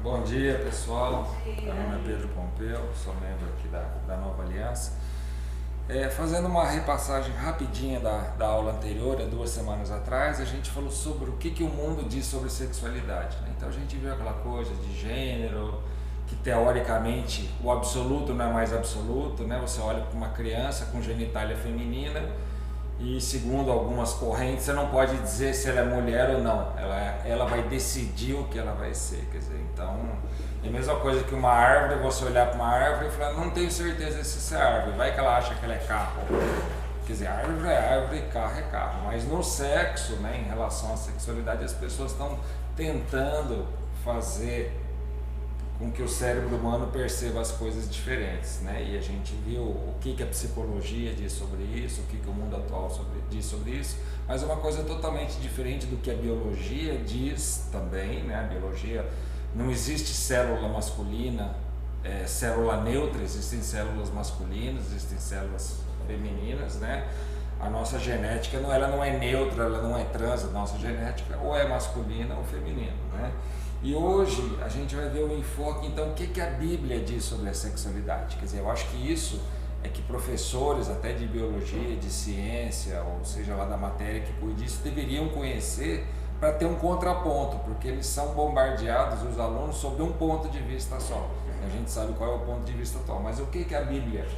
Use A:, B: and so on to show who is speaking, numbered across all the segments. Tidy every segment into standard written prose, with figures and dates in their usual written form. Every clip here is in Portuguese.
A: Bom dia, pessoal. Meu nome é Pedro Pompeu, sou membro aqui da Nova Aliança. Fazendo uma repassagem rapidinha da aula anterior, há 2 semanas atrás, a gente falou sobre o que o mundo diz sobre sexualidade, né? Então a gente viu aquela coisa de gênero, que teoricamente o absoluto não é mais absoluto, né? Você olha para uma criança com genitália feminina e, segundo algumas correntes, você não pode dizer se ela é mulher ou não, ela vai decidir o que ela vai ser, quer dizer, então é a mesma coisa que uma árvore, você olhar para uma árvore e falar, não tenho certeza se isso é árvore, vai que ela acha que ela é carro, quer dizer, árvore é árvore, carro é carro, mas no sexo, né, em relação à sexualidade, as pessoas estão tentando fazer com que o cérebro humano perceba as coisas diferentes, né? E a gente viu o que a psicologia diz sobre isso, o que o mundo atual diz sobre isso, mas é uma coisa totalmente diferente do que a biologia diz também, né? A biologia, não existe célula masculina, célula neutra, existem células masculinas, existem células femininas, né? A nossa genética ela não é neutra, ela não é trans, a nossa genética ou é masculina ou feminina, né? E hoje a gente vai ver o enfoque, então, o que a Bíblia diz sobre a sexualidade. Quer dizer, eu acho que isso é que professores até de biologia, de ciência, ou seja lá da matéria que cuide disso, deveriam conhecer para ter um contraponto, porque eles são bombardeados, os alunos, sobre um ponto de vista só. A gente sabe qual é o ponto de vista atual, mas o que a Bíblia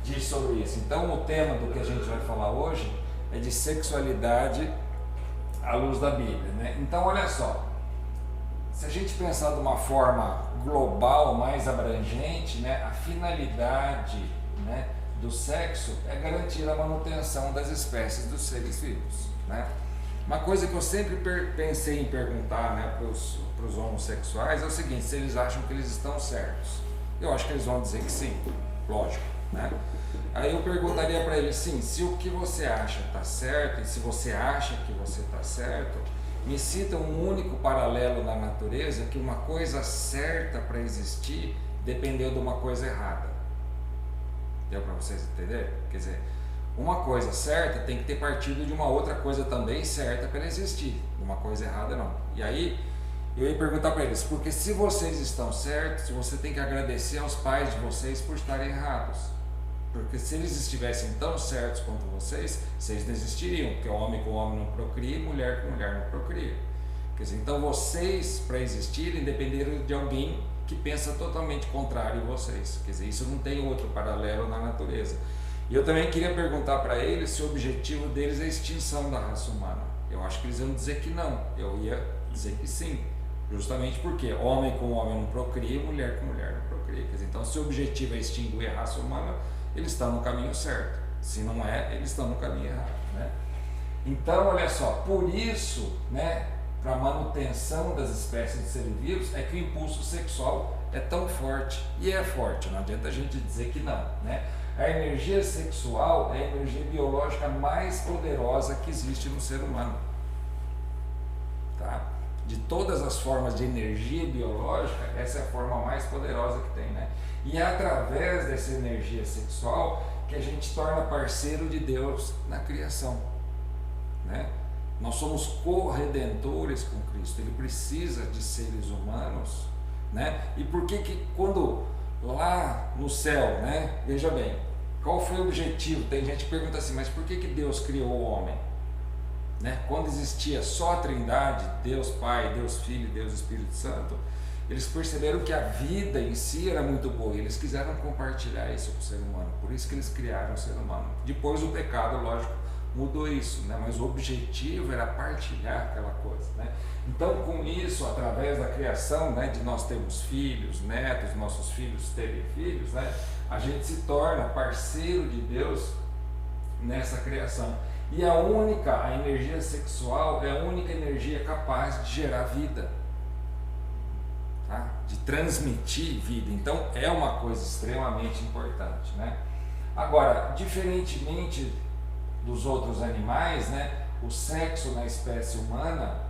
A: diz sobre isso? Então, o tema do que a gente vai falar hoje é de sexualidade à luz da Bíblia, né? Então, olha só. Se a gente pensar de uma forma global, mais abrangente, né, a finalidade, né, do sexo é garantir a manutenção das espécies dos seres vivos, né? Uma coisa que eu sempre pensei em perguntar, né, para os homossexuais é o seguinte: se eles acham que eles estão certos. Eu acho que eles vão dizer que sim, lógico, né? Aí eu perguntaria para eles, sim, se o que você acha está certo, e se você acha que você está certo, me cita um único paralelo na natureza que uma coisa certa para existir dependeu de uma coisa errada. Deu para vocês entenderem? Quer dizer, uma coisa certa tem que ter partido de uma outra coisa também certa para existir, uma coisa errada não. E aí eu ia perguntar para eles, porque se vocês estão certos, você tem que agradecer aos pais de vocês por estarem errados. Porque se eles estivessem tão certos quanto vocês não existiriam, porque homem com homem não procria, mulher com mulher não procria. Quer dizer, então vocês, para existirem, dependeram de alguém que pensa totalmente contrário a vocês. Quer dizer, isso não tem outro paralelo na natureza. E eu também queria perguntar para eles se o objetivo deles é a extinção da raça humana. Eu acho que eles iam dizer que não, eu ia dizer que sim. Justamente porque homem com homem não procria, mulher com mulher não procria. Quer dizer, então se o objetivo é extinguir a raça humana, eles estão no caminho certo. Se não é, eles estão no caminho errado, né? Então, olha só, por isso, né, para a manutenção das espécies de seres vivos, é que o impulso sexual é tão forte. E é forte, não adianta a gente dizer que não, né? A energia sexual é a energia biológica mais poderosa que existe no ser humano. Tá? De todas as formas de energia biológica, essa é a forma mais poderosa que tem, né? E é através dessa energia sexual que a gente torna parceiro de Deus na criação, né? Nós somos corredentores com Cristo, Ele precisa de seres humanos, né? E por que quando lá no céu, né? Veja bem, qual foi o objetivo? Tem gente que pergunta assim, mas por que Deus criou o homem? Né? Quando existia só a Trindade, Deus Pai, Deus Filho, Deus Espírito Santo, eles perceberam que a vida em si era muito boa e eles quiseram compartilhar isso com o ser humano, por isso que eles criaram o ser humano. Depois o pecado, lógico, mudou isso, né? Mas o objetivo era partilhar aquela coisa, né? Então, com isso, através da criação, né, de nós termos filhos, netos, nossos filhos terem filhos, né, a gente se torna parceiro de Deus nessa criação. E a energia sexual é a única energia capaz de gerar vida, tá? De transmitir vida. Então é uma coisa extremamente importante, né? Agora, diferentemente dos outros animais, né, o sexo na espécie humana,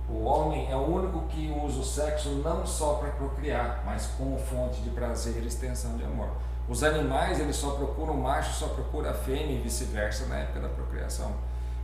A: o homem é o único que usa o sexo não só para procriar, mas como fonte de prazer e extensão de amor. Os animais, eles só procuram o macho, só procura a fêmea e vice-versa na época da procriação.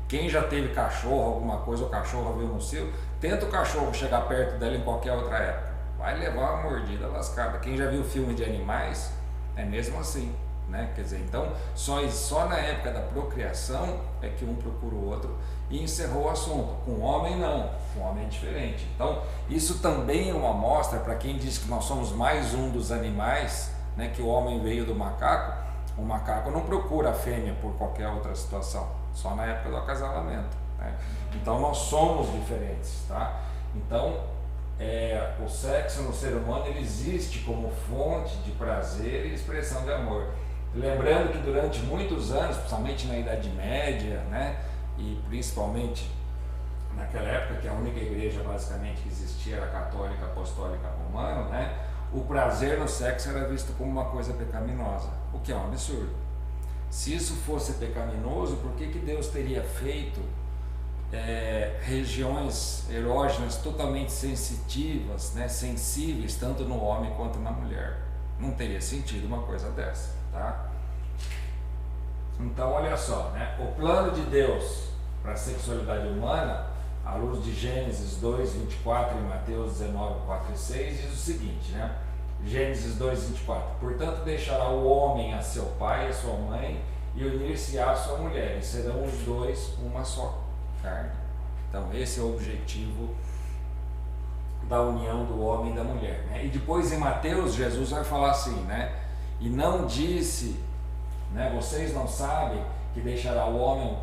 A: Quem já teve cachorro, alguma coisa, o cachorro viu no cio, tenta o cachorro chegar perto dela em qualquer outra época. vai levar uma mordida lascada. Quem já viu filme de animais, é mesmo assim, né? Quer dizer, então só na época da procriação é que um procura o outro e encerrou o assunto. Com o homem não, com o homem é diferente. Então isso também é uma amostra para quem diz que nós somos mais um dos animais, né? Que o homem veio do macaco. O macaco não procura a fêmea por qualquer outra situação, só na época do acasalamento, né? Então nós somos diferentes, tá? Então o sexo no ser humano ele existe como fonte de prazer e expressão de amor. Lembrando que durante muitos anos, principalmente na Idade Média, né, e principalmente naquela época que a única igreja basicamente que existia era a católica, apostólica, romana, né, o prazer no sexo era visto como uma coisa pecaminosa, o que é um absurdo. Se isso fosse pecaminoso, por que Deus teria feito regiões erógenas totalmente sensitivas, né, sensíveis, tanto no homem quanto na mulher? Não teria sentido uma coisa dessa, tá? Então olha só, né, o plano de Deus para a sexualidade humana, à luz de Gênesis 2:24 e Mateus 19:4 e 6, diz o seguinte, né? Gênesis 2:24: portanto deixará o homem a seu pai e a sua mãe e unir-se-á à sua mulher, e serão os dois uma só carne. Então esse é o objetivo da união do homem e da mulher, né? E depois em Mateus Jesus vai falar assim, né? E não disse, né, vocês não sabem que deixará o homem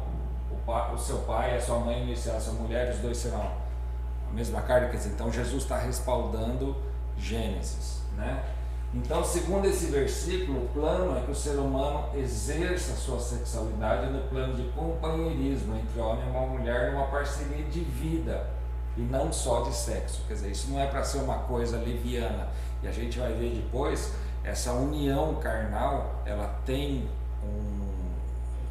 A: o seu pai e a sua mãe unir-se à sua mulher, e os dois serão a mesma carne? Quer dizer, então Jesus está respaldando Gênesis, né? Então, segundo esse versículo, o plano é que o ser humano exerça a sua sexualidade no plano de companheirismo entre homem e uma mulher, numa parceria de vida e não só de sexo. Quer dizer, isso não é para ser uma coisa leviana, e a gente vai ver depois, essa união carnal, ela tem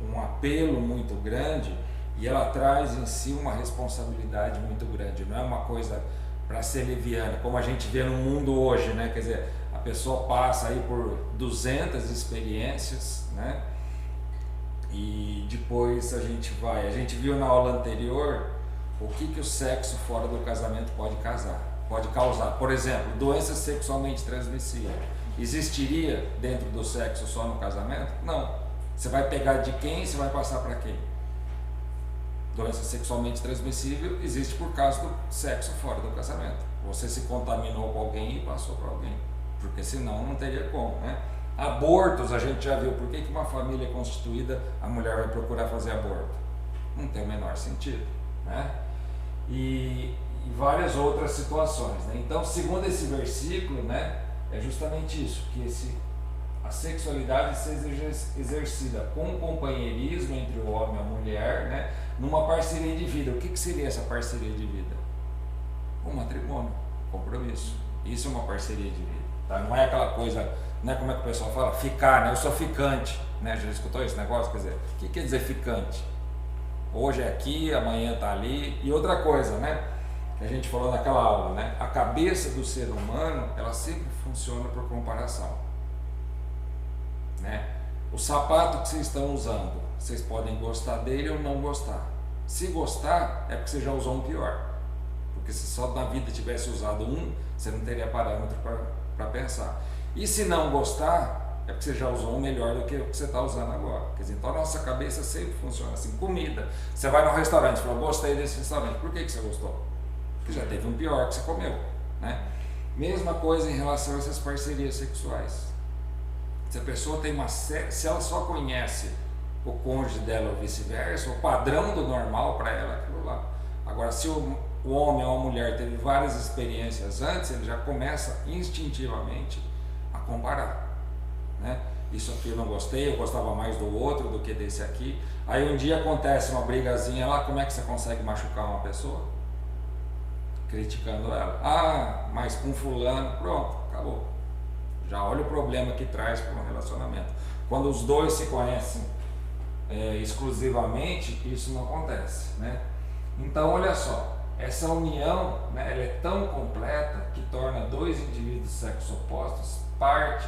A: um apelo muito grande e ela traz em si uma responsabilidade muito grande, não é uma coisa para ser leviana, como a gente vê no mundo hoje, né? Quer dizer, a pessoa passa aí por 200 experiências, né? E depois a gente viu na aula anterior o que o sexo fora do casamento pode causar. Por exemplo, doença sexualmente transmissível. Existiria dentro do sexo só no casamento? Não. Você vai pegar de quem e você vai passar para quem? Doença sexualmente transmissível existe por causa do sexo fora do casamento. Você se contaminou com alguém e passou para alguém, porque senão não teria como, né? Abortos, a gente já viu. Por que uma família constituída, a mulher vai procurar fazer aborto? Não tem o menor sentido, né? E várias outras situações, né? Então, segundo esse versículo, né, é justamente isso, que a sexualidade seja exercida com companheirismo entre o homem e a mulher, né, numa parceria de vida. O que seria essa parceria de vida? Um matrimônio, compromisso. Isso é uma parceria de vida, tá? Não é aquela coisa, né, como é que o pessoal fala? Ficar, né? Eu sou ficante, né? Já escutou esse negócio? Quer dizer, o que quer dizer ficante? Hoje é aqui, amanhã está ali. E outra coisa, né, que a gente falou naquela aula, né? A cabeça do ser humano, ela sempre funciona por comparação, né? O sapato que vocês estão usando, vocês podem gostar dele ou não gostar. Se gostar, é porque você já usou um pior. Porque se só na vida tivesse usado um, você não teria parâmetro para pensar. E se não gostar, é porque você já usou um melhor do que o que você está usando agora. Quer dizer, então a nossa cabeça sempre funciona assim. Comida, você vai no restaurante e fala, gostei desse restaurante. Por que você gostou? Porque já teve um pior que você comeu, né? Mesma coisa em relação a essas parcerias sexuais. Se a pessoa tem se ela só conhece o cônjuge dela ou vice-versa, o padrão do normal para ela é aquilo lá. Agora, se o homem ou a mulher teve várias experiências antes, ele já começa instintivamente a comparar, né? Isso aqui eu não gostei, eu gostava mais do outro do que desse aqui. Aí um dia acontece uma brigazinha lá, como é que você consegue machucar uma pessoa? Criticando ela. Ah, mas com fulano, pronto, acabou. Já olha o problema que traz para um relacionamento. Quando os dois se conhecem exclusivamente, isso não acontece, né? Então olha só, essa união, né, ela é tão completa que torna dois indivíduos sexo opostos parte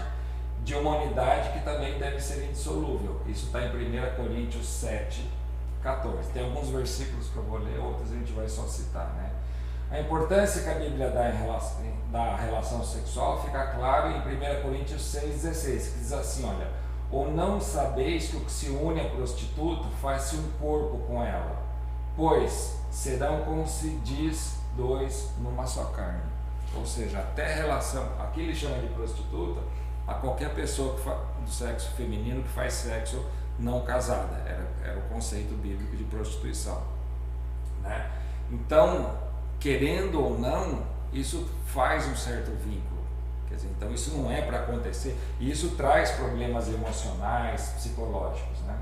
A: de uma unidade que também deve ser indissolúvel. Isso está em 1 Coríntios 7:14. Tem alguns versículos que eu vou ler, outros a gente vai só citar, né? A importância que a Bíblia dá relação sexual, fica claro em 1 Coríntios 6,16, que diz assim, olha, ou não sabeis que o que se une à prostituta faz-se um corpo com ela, pois serão, como se diz, dois numa só carne. Ou seja, até relação, aqui ele chama de prostituta a qualquer pessoa do sexo feminino que faz sexo não casada, era o conceito bíblico de prostituição, né? Então, querendo ou não, isso faz um certo vínculo, quer dizer, então isso não é para acontecer, e isso traz problemas emocionais, psicológicos, né?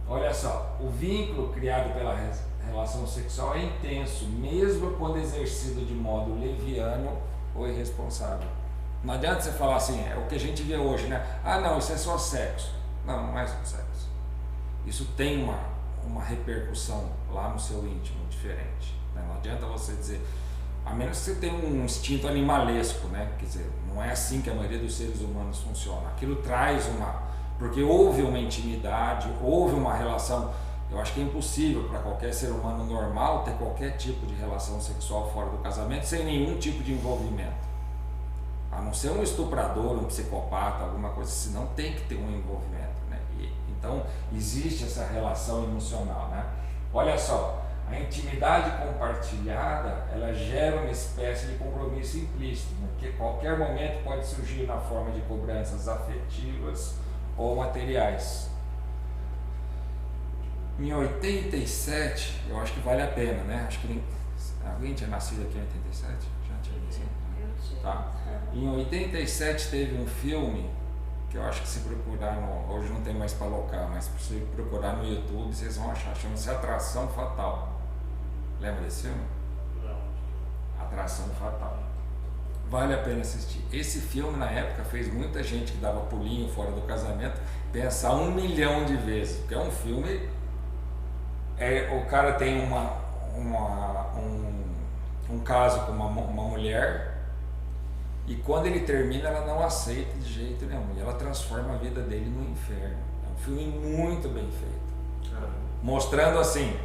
A: Olha só, o vínculo criado pela relação sexual é intenso, mesmo quando exercido de modo leviano ou irresponsável. Não adianta você falar assim, é o que a gente vê hoje, né? Ah, não, isso é só sexo. Não, não é só sexo. Isso tem uma repercussão lá no seu íntimo diferente, né? Não adianta você dizer, a menos que você tenha um instinto animalesco, né? Quer dizer, não é assim que a maioria dos seres humanos funciona. Aquilo traz porque houve uma intimidade, houve uma relação. Eu acho que é impossível para qualquer ser humano normal ter qualquer tipo de relação sexual fora do casamento sem nenhum tipo de envolvimento. A não ser um estuprador, um psicopata, alguma coisa, senão tem que ter um envolvimento, né? Então existe essa relação emocional, né? Olha só, a intimidade compartilhada, ela gera uma espécie de compromisso implícito, né? Que qualquer momento pode surgir na forma de cobranças afetivas ou materiais. Em 87, eu acho que vale a pena, né? Acho que alguém tinha nascido aqui em 87? Já tinha nascido? Tá. Em 87 teve um filme que eu acho que se procurar hoje não tem mais para alocar, mas se procurar no YouTube vocês vão achar, chama-se Atração Fatal. Lembra desse filme? Não. Atração Fatal. Vale a pena assistir. Esse filme na época fez muita gente que dava pulinho fora do casamento pensar 1 milhão de vezes, porque é um filme, o cara tem um caso com uma mulher. E quando ele termina, ela não aceita de jeito nenhum. E ela transforma a vida dele no inferno. É um filme muito bem feito. Mostrando assim,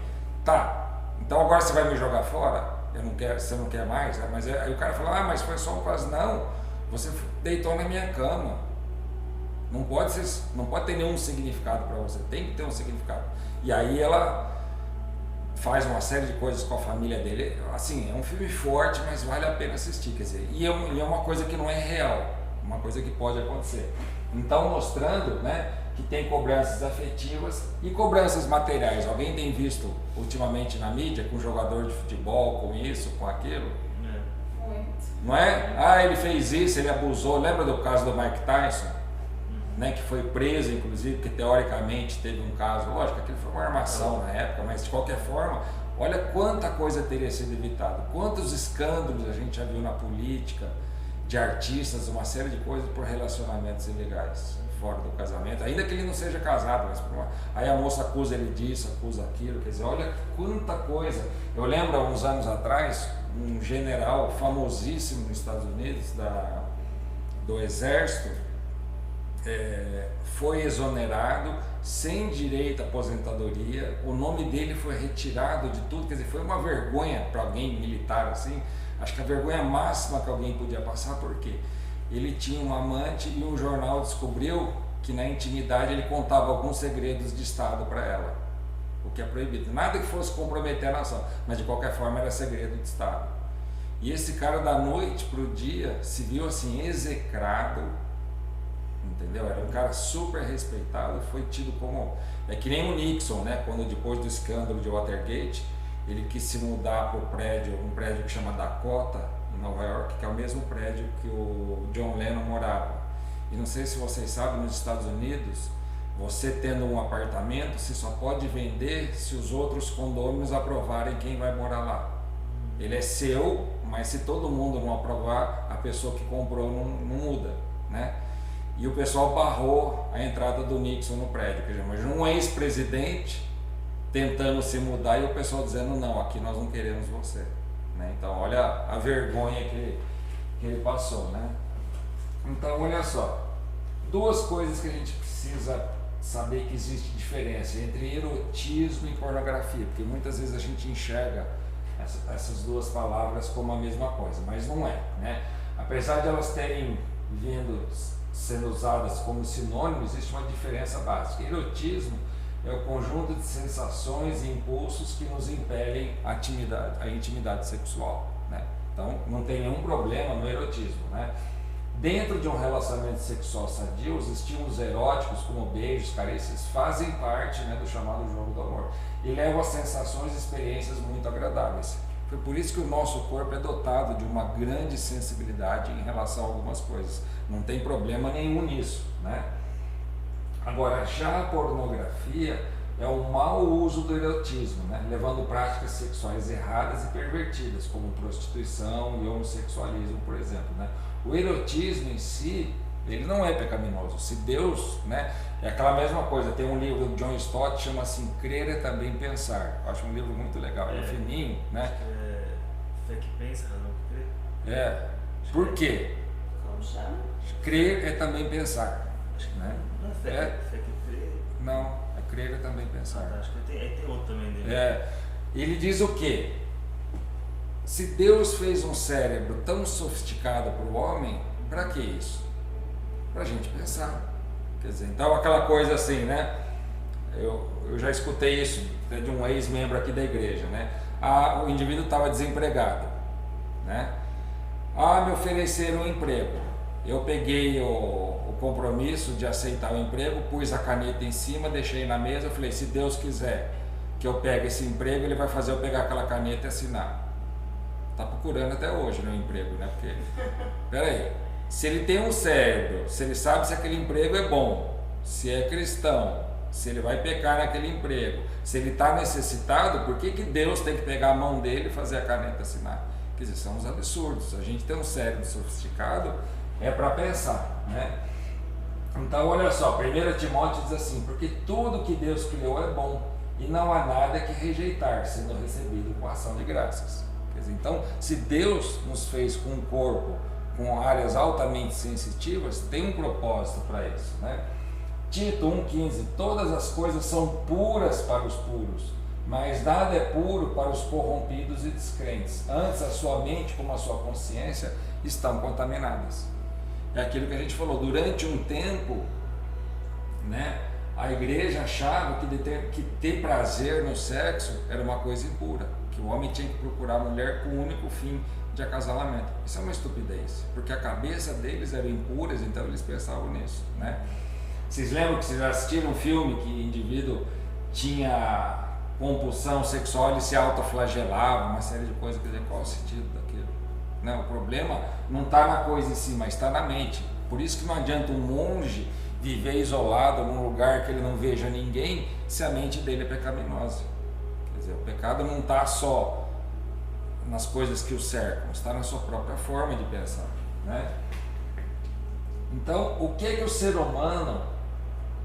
A: tá, então agora você vai me jogar fora? Eu não quero, você não quer mais? Mas aí o cara fala, mas foi só um caso. Não, você deitou na minha cama. Não pode ter nenhum significado para você. Tem que ter um significado. E aí ela faz uma série de coisas com a família dele, assim, é um filme forte, mas vale a pena assistir, quer dizer, e é uma coisa que não é real, uma coisa que pode acontecer. Então, mostrando, né, que tem cobranças afetivas e cobranças materiais. Alguém tem visto ultimamente na mídia com jogador de futebol, com isso, com aquilo? Muito. Não é? Ah, ele fez isso, ele abusou. Lembra do caso do Mike Tyson? Né, que foi preso, inclusive, porque teoricamente teve um caso, lógico que aquilo foi uma armação na época, mas de qualquer forma, olha quanta coisa teria sido evitada, quantos escândalos a gente já viu na política, de artistas, uma série de coisas por relacionamentos ilegais, fora do casamento, ainda que ele não seja casado, mas aí a moça acusa ele disso, acusa aquilo, quer dizer, olha quanta coisa. Eu lembro há uns anos atrás, um general famosíssimo nos Estados Unidos, do exército, foi exonerado sem direito à aposentadoria, o nome dele foi retirado de tudo, quer dizer, foi uma vergonha para alguém militar assim, acho que a vergonha máxima que alguém podia passar, porque ele tinha uma amante e um jornal descobriu que na intimidade ele contava alguns segredos de Estado para ela, o que é proibido, nada que fosse comprometer a nação, mas de qualquer forma era segredo de Estado. E esse cara da noite para o dia se viu assim execrado, entendeu? Era um cara super respeitado, foi tido como, é que nem o Nixon, né? Quando depois do escândalo de Watergate, ele quis se mudar para um prédio que chama Dakota, em Nova York, que é o mesmo prédio que o John Lennon morava. E não sei se vocês sabem, nos Estados Unidos, você tendo um apartamento, você só pode vender se os outros condôminos aprovarem quem vai morar lá. Ele é seu, mas se todo mundo não aprovar, a pessoa que comprou não muda, né? E o pessoal barrou a entrada do Nixon no prédio. Quer dizer, imagina um ex-presidente tentando se mudar e o pessoal dizendo, não, aqui nós não queremos você, né? Então olha a vergonha que ele passou, né? Então olha só, duas coisas que a gente precisa saber que existe diferença entre erotismo e pornografia, porque muitas vezes a gente enxerga essas duas palavras como a mesma coisa, mas não é, né? Apesar de elas terem vindo sendo usadas como sinônimos, existe uma diferença básica. Erotismo é o conjunto de sensações e impulsos que nos impelem à intimidade sexual, né? Então não tem nenhum problema no erotismo, né? Dentro de um relacionamento sexual sadio, os estímulos eróticos, como beijos, carícias, fazem parte, né, do chamado jogo do amor e levam a sensações e experiências muito agradáveis. Foi por isso que o nosso corpo é dotado de uma grande sensibilidade em relação a algumas coisas. Não tem problema nenhum nisso, né? Agora, já a pornografia é o mau uso do erotismo, né? Levando práticas sexuais erradas e pervertidas, como prostituição e homossexualismo, por exemplo, né? O erotismo em si, ele não é pecaminoso. Se Deus, né? É aquela mesma coisa. Tem um livro do John Stott que chama assim, Crer é Também Pensar. Eu acho um livro muito legal, é fininho, né?
B: Fé que pensa, razão que crê.
A: Por quê?
C: Como chama?
A: Crer é também pensar, né?
B: Não é fé que crê.
A: Não, é crer é também pensar.
B: Acho que tem outro também dele.
A: Ele diz o quê? Se Deus fez um cérebro tão sofisticado para o homem, para que isso? Para a gente pensar. Quer dizer, então aquela coisa assim, né? Eu já escutei isso de um ex-membro aqui da igreja, né? O indivíduo estava desempregado, né? Me ofereceram um emprego. Eu peguei o compromisso de aceitar o emprego, pus a caneta em cima, deixei na mesa, falei, se Deus quiser que eu pegue esse emprego, Ele vai fazer eu pegar aquela caneta e assinar. Está procurando até hoje, né, o emprego, né? Porque, peraí, se ele tem um cérebro, se ele sabe se aquele emprego é bom, se é cristão, se ele vai pecar naquele emprego, se ele está necessitado, por que Deus tem que pegar a mão dele e fazer a caneta assinar? Quer dizer, são uns absurdos. A gente tem um cérebro sofisticado, é para pensar, né? Então, olha só, 1 Timóteo diz assim, porque tudo que Deus criou é bom, e não há nada que rejeitar, sendo recebido com ação de graças. Quer dizer, então, se Deus nos fez com um corpo, com áreas altamente sensitivas, tem um propósito para isso, né? Tito 1,15, todas as coisas são puras para os puros, mas nada é puro para os corrompidos e descrentes. Antes, a sua mente como a sua consciência estão contaminadas. É aquilo que a gente falou, durante um tempo, né, a igreja achava que ter prazer no sexo era uma coisa impura, que o homem tinha que procurar a mulher com o único fim de acasalamento. Isso é uma estupidez, porque a cabeça deles era impura, então eles pensavam nisso, né? Vocês lembram que vocês já assistiram um filme que o indivíduo tinha compulsão sexual, ele se autoflagelava, uma série de coisas, quer dizer, qual o sentido daquilo? Não, o problema não está na coisa em si, mas está na mente. Por isso que não adianta um monge viver isolado num lugar que ele não veja ninguém, se a mente dele é pecaminosa. Quer dizer, o pecado não está só nas coisas que o cercam, está na sua própria forma de pensar, né? Então, o que o ser humano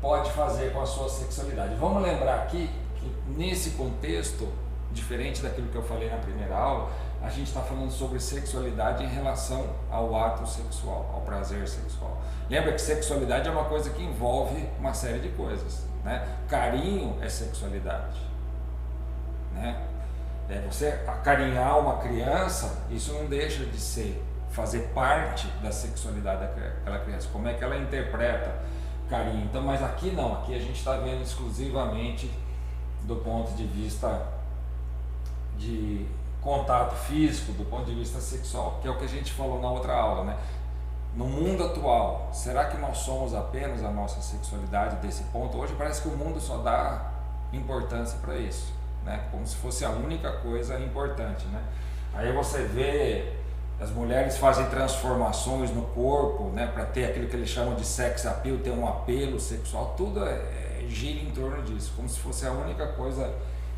A: pode fazer com a sua sexualidade? Vamos lembrar aqui que nesse contexto, diferente daquilo que eu falei na primeira aula, a gente está falando sobre sexualidade em relação ao ato sexual, ao prazer sexual. Lembra que sexualidade é uma coisa que envolve uma série de coisas, né? Carinho é sexualidade, né? Você acarinhar uma criança, isso não deixa de fazer parte da sexualidade daquela criança, como é que ela interpreta carinho. Então, mas aqui não, aqui a gente está vendo exclusivamente do ponto de vista de contato físico, do ponto de vista sexual, que é o que a gente falou na outra aula, né? No mundo atual, será que nós somos apenas a nossa sexualidade desse ponto? Hoje parece que o mundo só dá importância para isso, né? Como se fosse a única coisa importante, né? Aí você vê as mulheres fazem transformações no corpo, né, para ter aquilo que eles chamam de sex appeal, ter um apelo sexual, tudo gira em torno disso, como se fosse a única coisa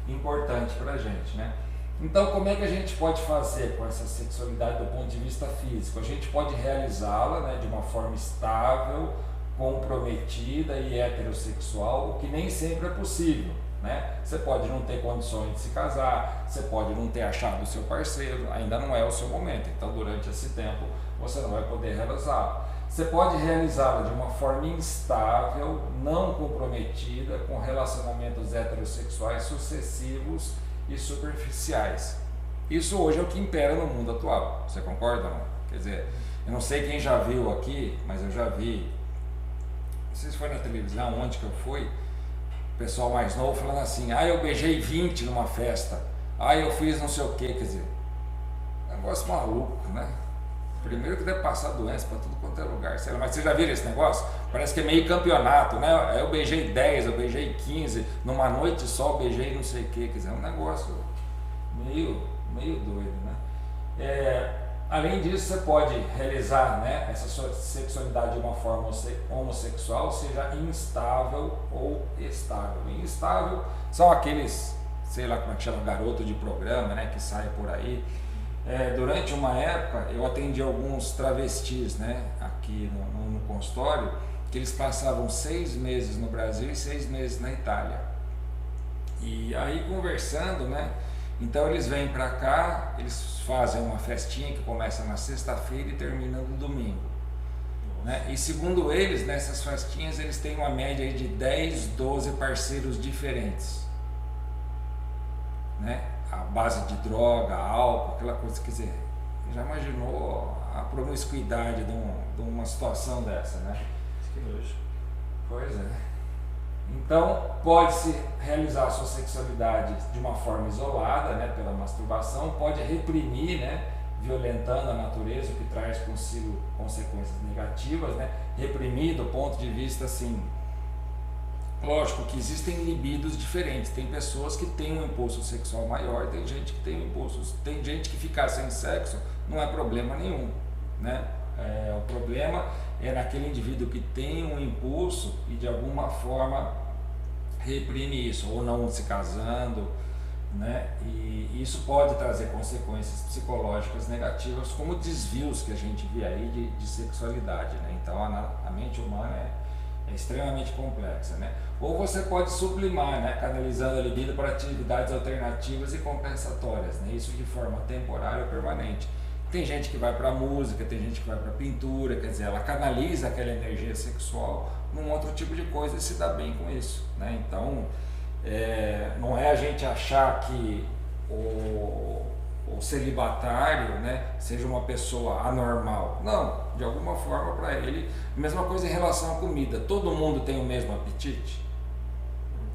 A: importante para a gente, né? Então, como é que a gente pode fazer com essa sexualidade do ponto de vista físico? A gente pode realizá-la, né, de uma forma estável, comprometida e heterossexual, o que nem sempre é possível, né? Você pode não ter condições de se casar, você pode não ter achado o seu parceiro, ainda não é o seu momento, então durante esse tempo você não vai poder realizá-la. Você pode realizá-la de uma forma instável, não comprometida, com relacionamentos heterossexuais sucessivos e superficiais. Isso hoje é o que impera no mundo atual, você concorda ou não? Quer dizer, eu não sei quem já viu aqui, mas eu já vi, não sei se foi na televisão, onde que eu fui, o pessoal mais novo falando assim, eu beijei 20 numa festa, eu fiz não sei o que, quer dizer, negócio maluco, né? Primeiro que deve passar doença para tudo quanto é lugar, sei lá, mas você já viram esse negócio? Parece que é meio campeonato, né? Eu beijei 10, eu beijei 15, numa noite só eu beijei não sei o que, quer dizer, é um negócio meio doido, né? Além disso, você pode realizar, né, essa sua sexualidade de uma forma homossexual, seja instável ou estável. Instável são aqueles, sei lá como é que chama, garoto de programa, né, que sai por aí. Durante uma época eu atendi alguns travestis, né, aqui no consultório, que eles passavam 6 meses no Brasil e 6 meses na Itália. E aí conversando, né, então eles vêm para cá, eles fazem uma festinha que começa na sexta-feira e termina no domingo, né? E segundo eles, nessas festinhas eles têm uma média aí de 10, 12 parceiros diferentes, né? A base de droga, álcool, aquela coisa, quer dizer, já imaginou a promiscuidade de uma situação dessa, né?
B: Que nojo.
A: Pois é. Então, pode-se realizar a sua sexualidade de uma forma isolada, né, pela masturbação, pode reprimir, né, violentando a natureza, o que traz consigo consequências negativas, né, reprimir do ponto de vista, assim, lógico que existem libidos diferentes, tem pessoas que têm um impulso sexual maior, tem gente que tem um impulso, tem gente que ficar sem sexo não é problema nenhum, né? O problema é naquele indivíduo que tem um impulso e de alguma forma reprime isso, ou não se casando, né? E isso pode trazer consequências psicológicas negativas, como desvios que a gente vê aí de sexualidade, né? Então a mente humana é extremamente complexa, né? Ou você pode sublimar, né, canalizando a libido para atividades alternativas e compensatórias, né? Isso de forma temporária ou permanente. Tem gente que vai para música, tem gente que vai para pintura, quer dizer, ela canaliza aquela energia sexual num outro tipo de coisa e se dá bem com isso, né? Então, não é a gente achar que o celibatário, né, seja uma pessoa anormal. Não, de alguma forma para ele, mesma coisa em relação à comida. Todo mundo tem o mesmo apetite?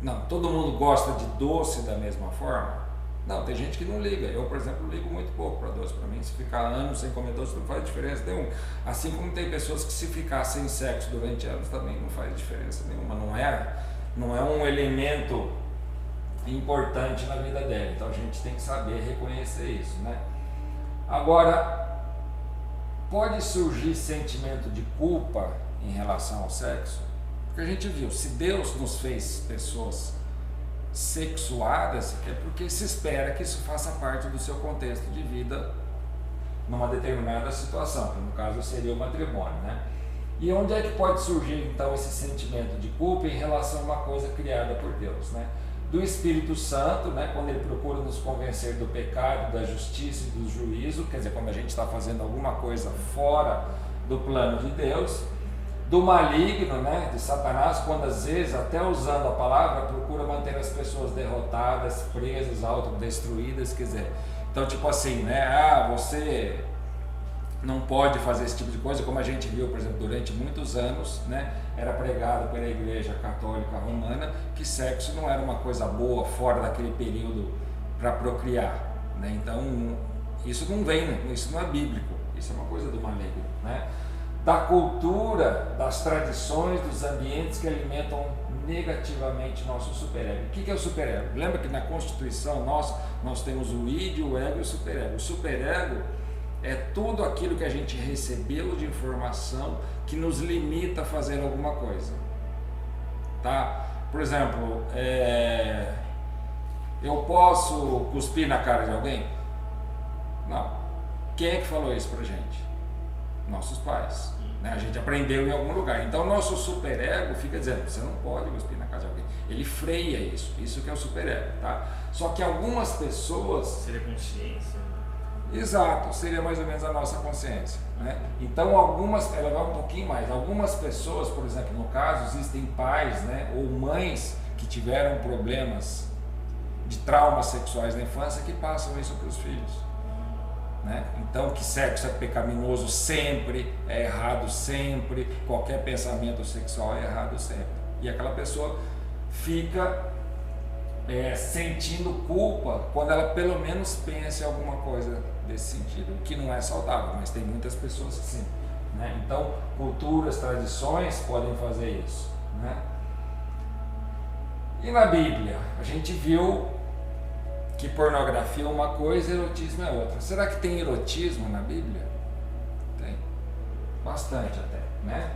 A: Não. Todo mundo gosta de doce da mesma forma? Não, tem gente que não liga. Eu, por exemplo, ligo muito pouco para doce. Para mim, se ficar anos sem comer doce não faz diferença nenhuma. Assim como tem pessoas que se ficar sem sexo durante anos também não faz diferença nenhuma. Não é um elemento importante na vida dela. Então a gente tem que saber reconhecer isso, né? Agora, pode surgir sentimento de culpa em relação ao sexo? Porque a gente viu, se Deus nos fez pessoas sexuadas, é porque se espera que isso faça parte do seu contexto de vida numa determinada situação, que no caso seria o matrimônio, né? E onde é que pode surgir então esse sentimento de culpa em relação a uma coisa criada por Deus, né? Do Espírito Santo, né, quando ele procura nos convencer do pecado, da justiça e do juízo, quer dizer, quando a gente está fazendo alguma coisa fora do plano de Deus, do maligno, né, de Satanás, quando às vezes, até usando a palavra, procura manter as pessoas derrotadas, presas, autodestruídas, quer dizer, então tipo assim, né, você não pode fazer esse tipo de coisa, como a gente viu, por exemplo, durante muitos anos, né, era pregado pela Igreja Católica Romana que sexo não era uma coisa boa fora daquele período para procriar, né, então isso não vem, isso não é bíblico, isso é uma coisa do maligno, né, da cultura, das tradições, dos ambientes que alimentam negativamente nosso superego. O que é o superego? Lembra que na Constituição nós temos o id, o ego e o superego. O superego é tudo aquilo que a gente recebeu de informação que nos limita a fazer alguma coisa, tá? Por exemplo, eu posso cuspir na cara de alguém? Não. Quem é que falou isso pra gente? Nossos pais, né? A gente aprendeu em algum lugar. Então nosso superego fica dizendo, você não pode cuspir na cara de alguém. Ele freia isso que é o superego, tá? Só que algumas pessoas...
B: Seria consciência.
A: Exato, seria mais ou menos a nossa consciência, né? Então ela vai um pouquinho mais. Algumas pessoas, por exemplo, no caso, existem pais, né, ou mães que tiveram problemas de traumas sexuais na infância que passam isso para os filhos, né? Então, que sexo é pecaminoso sempre, é errado sempre, qualquer pensamento sexual é errado sempre. E aquela pessoa fica sentindo culpa quando ela pelo menos pensa em alguma coisa desse sentido, que não é saudável, mas tem muitas pessoas assim, né? Então, culturas, tradições podem fazer isso, né? E na Bíblia, a gente viu que pornografia é uma coisa e erotismo é outra. Será que tem erotismo na Bíblia? Tem. Bastante até, né?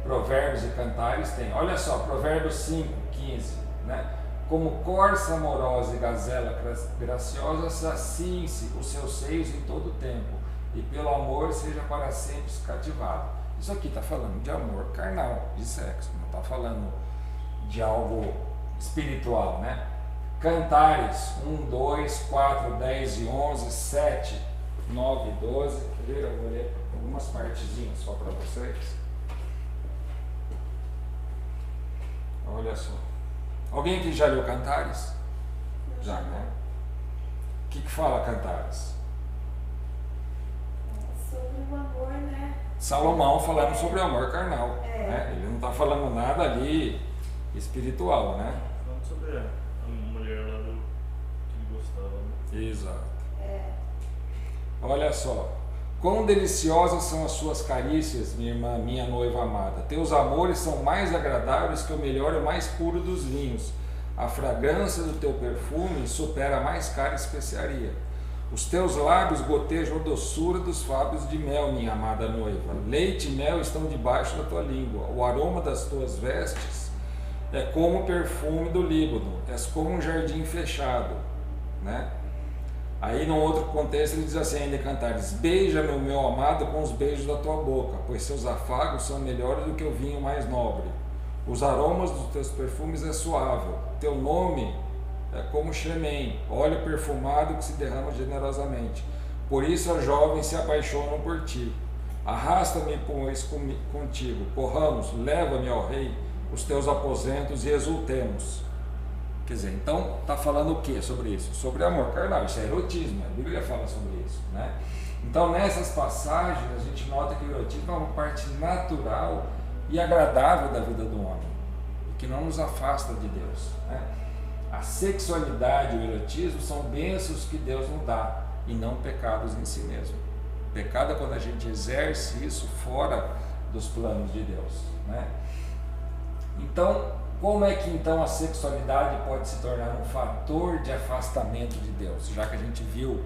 A: Provérbios e Cantares tem. Olha só, Provérbios 5:15, né? Como corça amorosa e gazela graciosa, saciem-se os seus seios em todo o tempo, e pelo amor seja para sempre cativado. Isso aqui está falando de amor carnal, de sexo, não está falando de algo espiritual, né? Cantares 1, 2, 4, 10 e 11, 7, 9 e 12. Eu vou ler algumas partezinhas só para vocês. Olha só. Alguém aqui já leu Cantares? Já, né? O que fala Cantares?
C: Sobre o amor, né?
A: Salomão falando sobre o amor carnal, né? Ele não está falando nada ali espiritual, né?
B: Falando sobre a mulher lá do que ele gostava, né?
A: Exato. Olha só. Quão deliciosas são as suas carícias, minha irmã, minha noiva amada. Teus amores são mais agradáveis que o melhor e o mais puro dos vinhos. A fragrância do teu perfume supera a mais cara especiaria. Os teus lábios gotejam a doçura dos favos de mel, minha amada noiva. Leite e mel estão debaixo da tua língua. O aroma das tuas vestes é como o perfume do Líbano. És como um jardim fechado, né? Aí, num outro contexto, ele diz assim ainda em Cantares: beija-me, o meu amado, com os beijos da tua boca, pois seus afagos são melhores do que o vinho mais nobre. Os aromas dos teus perfumes é suave. Teu nome é como Xemém, óleo perfumado que se derrama generosamente. Por isso as jovens se apaixonam por ti. Arrasta-me, pois, contigo. Corramos, leva-me ao rei, os teus aposentos, e exultemos. Quer dizer, então está falando o que sobre isso? Sobre amor carnal, isso é erotismo, a Bíblia fala sobre isso, né? Então nessas passagens a gente nota que o erotismo é uma parte natural e agradável da vida do homem, e que não nos afasta de Deus, né? A sexualidade e o erotismo são bênçãos que Deus nos dá, e não pecados em si mesmo. Pecado é quando a gente exerce isso fora dos planos de Deus, né? Então, como é que então a sexualidade pode se tornar um fator de afastamento de Deus? Já que a gente viu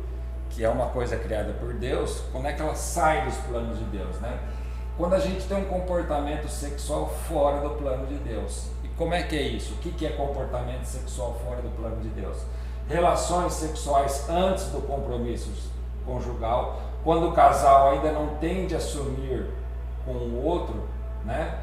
A: que é uma coisa criada por Deus, como é que ela sai dos planos de Deus, né? Quando a gente tem um comportamento sexual fora do plano de Deus. E como é que é isso? O que é comportamento sexual fora do plano de Deus? Relações sexuais antes do compromisso conjugal, quando o casal ainda não tende a assumir com o outro, né,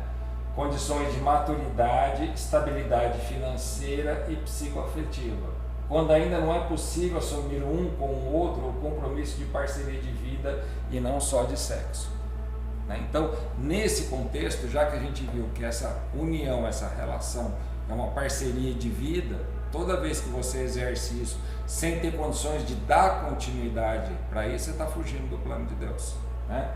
A: condições de maturidade, estabilidade financeira e psicoafetiva. Quando ainda não é possível assumir um com o outro o compromisso de parceria de vida e não só de sexo, né? Então, nesse contexto, já que a gente viu que essa união, essa relação é uma parceria de vida, toda vez que você exerce isso sem ter condições de dar continuidade para isso, você está fugindo do plano de Deus, né?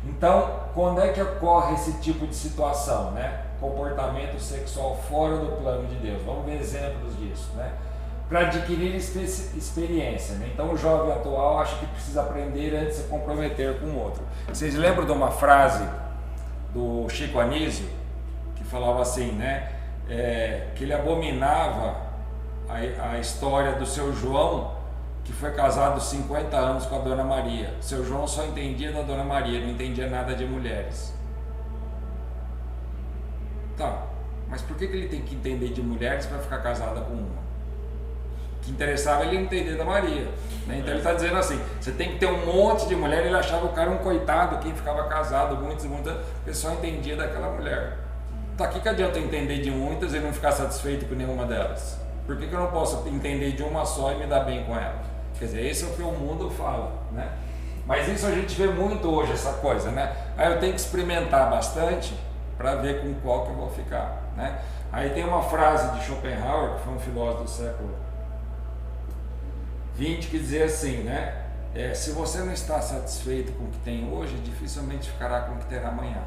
A: Então, quando é que ocorre esse tipo de situação, né? Comportamento sexual fora do plano de Deus. Vamos ver exemplos disso, né? Para adquirir experiência, né? Então, o jovem atual acha que precisa aprender antes de se comprometer com o outro. Vocês lembram de uma frase do Chico Anísio que falava assim, né? Que ele abominava a história do seu João, que foi casado 50 anos com a Dona Maria. Seu João só entendia da Dona Maria, não entendia nada de mulheres. Tá, mas por que ele tem que entender de mulheres para ficar casada com uma? O que interessava ele entender da Maria, né? Então ele está dizendo assim, você tem que ter um monte de mulher. Ele achava o cara um coitado, quem ficava casado, muitas, o pessoal entendia daquela mulher. Tá, que adianta eu entender de muitas e não ficar satisfeito com nenhuma delas? Por que eu não posso entender de uma só e me dar bem com ela? Quer dizer, esse é o que o mundo fala, né? Mas isso a gente vê muito hoje, essa coisa, né? Aí eu tenho que experimentar bastante para ver com qual que eu vou ficar, né? Aí tem uma frase de Schopenhauer, que foi um filósofo do século 20 que dizia assim, né? Se você não está satisfeito com o que tem hoje, dificilmente ficará com o que terá amanhã.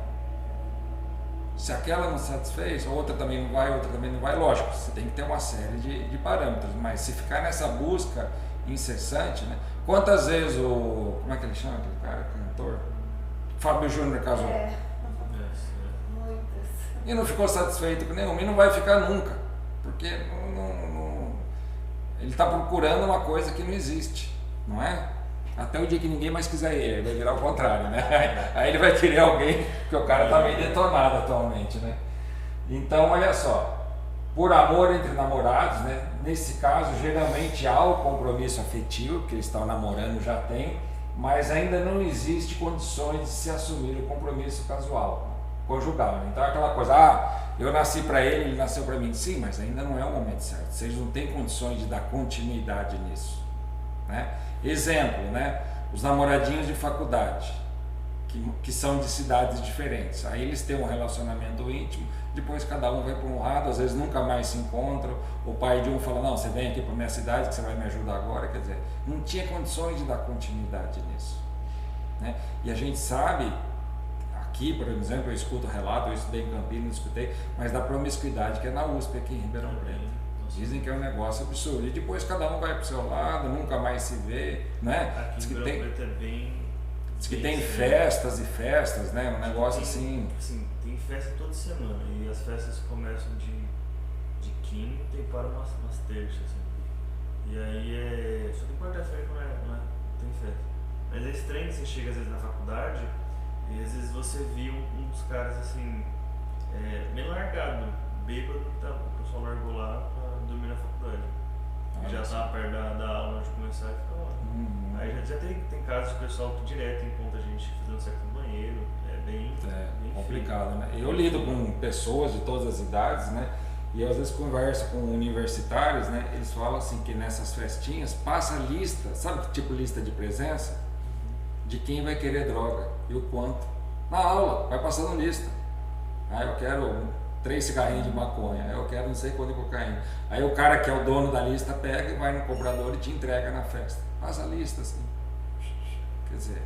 A: Se aquela não satisfez, outra também não vai, lógico, você tem que ter uma série de parâmetros, mas se ficar nessa busca incessante, né? Quantas vezes como é que ele chama aquele cara, cantor? Fábio Júnior casou.
C: Muitas.
A: E não ficou satisfeito com nenhum, e não vai ficar nunca, porque ele está procurando uma coisa que não existe, não é? Até o dia que ninguém mais quiser ele vai virar o contrário, né? Aí ele vai querer alguém, porque o cara está meio detonado atualmente, né? Então, olha só, por amor entre namorados, né? Nesse caso, geralmente há o compromisso afetivo, que eles estão namorando, já tem, mas ainda não existe condições de se assumir o compromisso casual, conjugal. Então é aquela coisa, eu nasci para ele nasceu para mim. Sim, mas ainda não é o momento certo. Vocês não têm condições de dar continuidade nisso, né? Exemplo, né? Os namoradinhos de faculdade, que são de cidades diferentes. Aí eles têm um relacionamento íntimo, depois cada um vai para um lado, às vezes nunca mais se encontram. O pai de um fala, não, você vem aqui para minha cidade que você vai me ajudar agora. Quer dizer, não tinha condições de dar continuidade nisso, né? E a gente sabe, aqui, por exemplo, eu escuto relato, eu estudei em Campinas, não escutei, mas da promiscuidade que é na USP aqui em Ribeirão Preto. Dizem que é um negócio absurdo. E depois cada um vai para o seu lado, nunca mais se vê, né?
B: Aqui
A: Diz que
B: em Ribeirão Preto é bem...
A: Diz que tem festas e festas, né? Um negócio assim...
B: Sim, tem festa toda semana. E as festas começam de quinta e param umas terças, assim. E aí só tem quarta-feira que não tem festa. Mas é estranho que você chega às vezes na faculdade e às vezes você viu uns caras assim, meio largado, bêbado, o pessoal largou lá pra dormir na faculdade. Já tá perto da aula de começar e fica lá. Aí já tem casos de pessoal que direto encontra a gente fazendo sexo no banheiro. É bem
A: complicado,
B: feio,
A: né? Eu lido com pessoas de todas as idades, né? E às vezes converso com universitários, né? Eles falam assim que nessas festinhas passa lista, sabe que tipo lista de presença? De quem vai querer droga e o quanto. Na aula, vai passando lista. Eu quero 3 cigarrinhos de maconha, eu quero não sei quanto de cocaína. Aí o cara que é o dono da lista pega e vai no cobrador e te entrega na festa. Faz a lista assim. Quer dizer,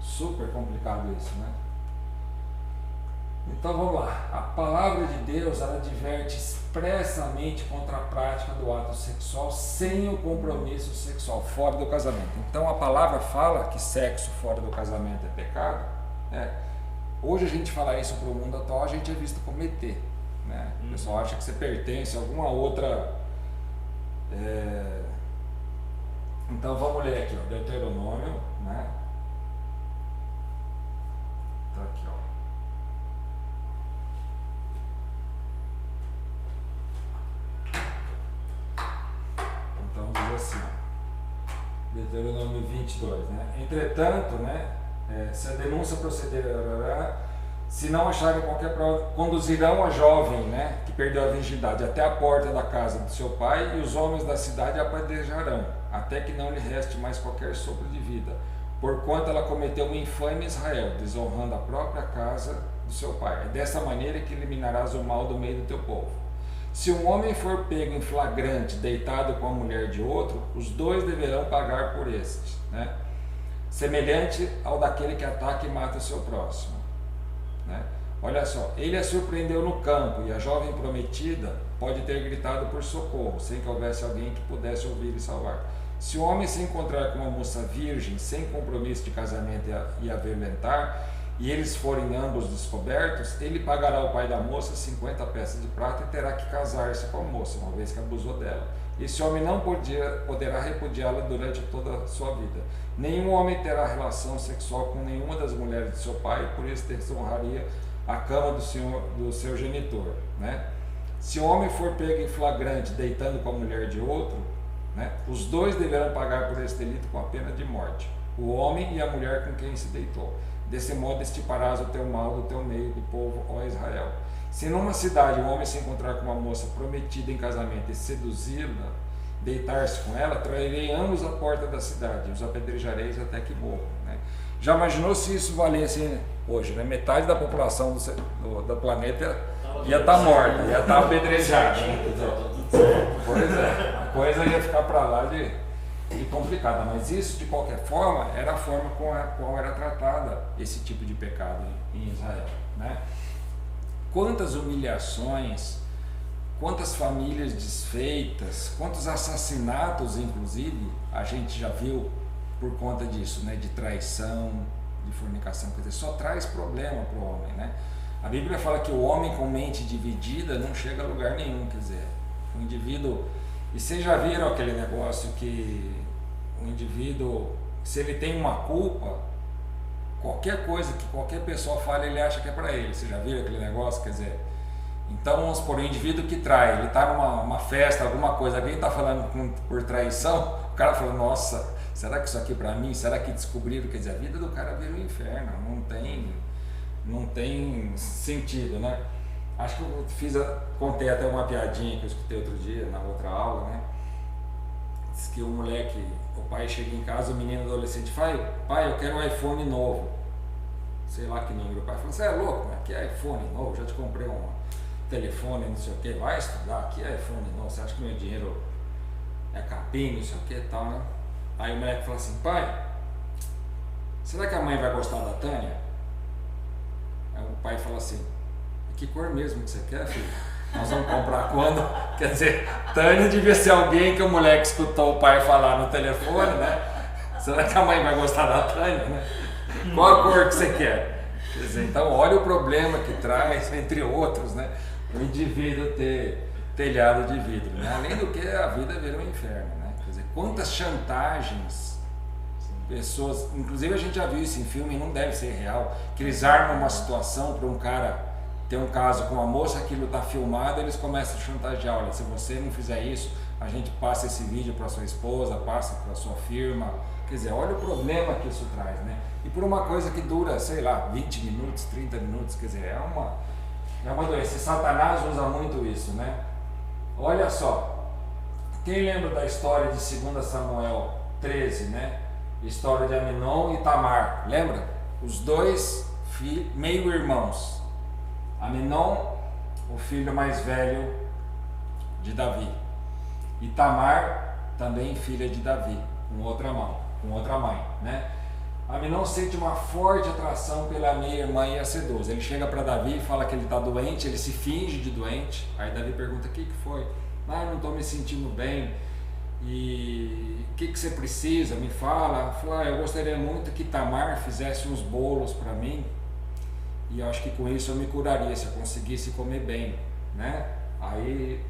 A: super complicado isso, né? Então vamos lá. A palavra de Deus, ela adverte expressamente contra a prática do ato sexual sem o compromisso sexual, fora do casamento. Então a palavra fala que sexo fora do casamento é pecado, né? Hoje a gente falar isso para o mundo atual, a gente é visto como ET, né? O pessoal acha que você pertence a alguma outra... Então vamos ler aqui, ó, Deuteronômio, né? Tá aqui, ó. Então diz assim, ó, Deuteronômio 22, né? Entretanto, né? Se a denúncia proceder, se não acharem qualquer prova, conduzirão a jovem, né, que perdeu a virgindade até a porta da casa do seu pai, e os homens da cidade a apedrejarão, até que não lhe reste mais qualquer sopro de vida, porquanto ela cometeu uma infâmia em Israel, desonrando a própria casa do seu pai. É dessa maneira que eliminarás o mal do meio do teu povo. Se um homem for pego em flagrante, deitado com a mulher de outro, os dois deverão pagar por estes, né? Semelhante ao daquele que ataca e mata o seu próximo, né? Olha só, ele a surpreendeu no campo, e a jovem prometida pode ter gritado por socorro, sem que houvesse alguém que pudesse ouvir e salvar. Se o homem se encontrar com uma moça virgem, sem compromisso de casamento e a violentar, e eles forem ambos descobertos, ele pagará ao pai da moça 50 peças de prata e terá que casar-se com a moça, uma vez que abusou dela. Esse homem não poderá repudiá-la durante toda a sua vida. Nenhum homem terá relação sexual com nenhuma das mulheres de seu pai, por isso desonraria a cama do seu genitor, né? Se o homem for pego em flagrante deitando com a mulher de outro, né, os dois deverão pagar por esse delito com a pena de morte, o homem e a mulher com quem se deitou. Desse modo extirparás o teu mal do teu meio do povo, ó Israel. Se numa cidade um homem se encontrar com uma moça prometida em casamento e seduzi-la, deitar-se com ela, trairei ambos à porta da cidade, e os apedrejareis até que morram, né? Já imaginou se isso valesse hoje, né? Metade da população do planeta ia estar morta, ia estar apedrejada, né? Pois é, a coisa ia ficar para lá de... e complicada, mas isso de qualquer forma era a forma com a qual era tratada esse tipo de pecado em Israel, né? Quantas humilhações, quantas famílias desfeitas, quantos assassinatos inclusive a gente já viu por conta disso, né? De traição, de fornicação, quer dizer, só traz problema para o homem, né? A Bíblia fala que o homem com mente dividida não chega a lugar nenhum, quer dizer, o indivíduo, e vocês já viram aquele negócio que o indivíduo, se ele tem uma culpa, qualquer coisa que qualquer pessoa fale, ele acha que é para ele. Vocês já viram aquele negócio, quer dizer, então vamos supor, o indivíduo que trai, ele está numa festa, alguma coisa, alguém está falando por traição, o cara fala, nossa, será que isso aqui é para mim? Será que descobriram? Quer dizer, a vida do cara vira um inferno, não tem sentido, né? Acho que eu contei até uma piadinha que eu escutei outro dia na outra aula, né? Diz que o pai chega em casa, o menino adolescente fala, pai, eu quero um iPhone novo. Sei lá que número. O pai fala, você é louco, mas que iPhone novo? Já te comprei um telefone, não sei o que, vai estudar, que iPhone novo? Você acha que meu dinheiro é capim, não sei o que e tal, né? Aí o moleque fala assim, pai, será que a mãe vai gostar da Tânia? Aí o pai fala assim, que cor mesmo que você quer, filho? Nós vamos comprar quando? Quer dizer, Tânia devia ser alguém que o moleque escutou o pai falar no telefone, né? Será que a mãe vai gostar da Tânia, né? Qual a cor que você quer? Quer dizer, então olha o problema que traz, entre outros, né? O indivíduo ter telhado de vidro, né? Além do que a vida vira um inferno, né? Quer dizer, quantas chantagens pessoas, inclusive a gente já viu isso em filme e não deve ser real, que eles armam uma situação para um cara ter um caso com uma moça, aquilo está filmado, eles começam a chantagear, olha, se você não fizer isso, a gente passa esse vídeo para sua esposa, passa para sua firma, quer dizer, olha o problema que isso traz, né? E por uma coisa que dura, sei lá, 20 minutos, 30 minutos, quer dizer, é uma doença. E Satanás usa muito isso, né? Olha só, quem lembra da história de 2 Samuel 13, né? História de Aminon e Tamar, lembra? Os dois meio-irmãos. Aminon, o filho mais velho de Davi, e Tamar, também filha de Davi, com outra mãe, né? Aminon sente uma forte atração pela meia-irmã e a seduza. Ele chega para Davi e fala que ele está doente, ele se finge de doente. Aí Davi pergunta, o que foi? Ah, eu não estou me sentindo bem. E o que você precisa? Me fala. Fala, eu gostaria muito que Tamar fizesse uns bolos para mim, e eu acho que com isso eu me curaria, se eu conseguisse comer bem, né? Aí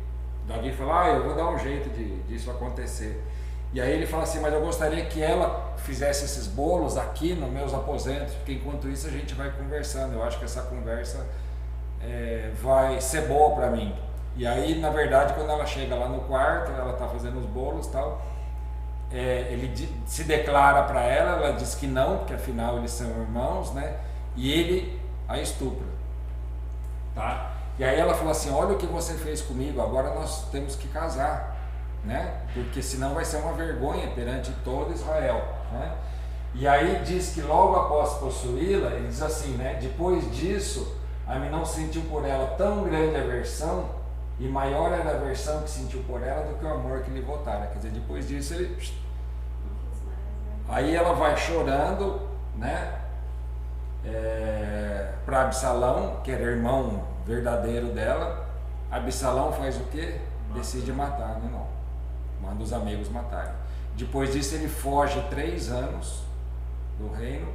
A: Davi fala, eu vou dar um jeito disso acontecer. E aí ele fala assim, mas eu gostaria que ela fizesse esses bolos aqui nos meus aposentos, porque enquanto isso a gente vai conversando, eu acho que essa conversa vai ser boa para mim. E aí, na verdade, quando ela chega lá no quarto, ela está fazendo os bolos e tal, ele se declara para ela, ela diz que não, porque afinal eles são irmãos, né? E ele a estupra, tá? E aí ela falou assim, olha o que você fez comigo, agora nós temos que casar, né? Porque senão vai ser uma vergonha perante todo Israel, né? E aí diz que logo após possuí-la, ele diz assim, né? Depois disso, Aminon sentiu por ela tão grande aversão, e maior era a aversão que sentiu por ela do que o amor que lhe voltara. Quer dizer, depois disso ele... Aí ela vai chorando, né? Para Absalão, que era irmão verdadeiro dela. Absalão faz o quê? Decide matar, né? Não. Manda os amigos matarem. Depois disso ele foge 3 anos do reino.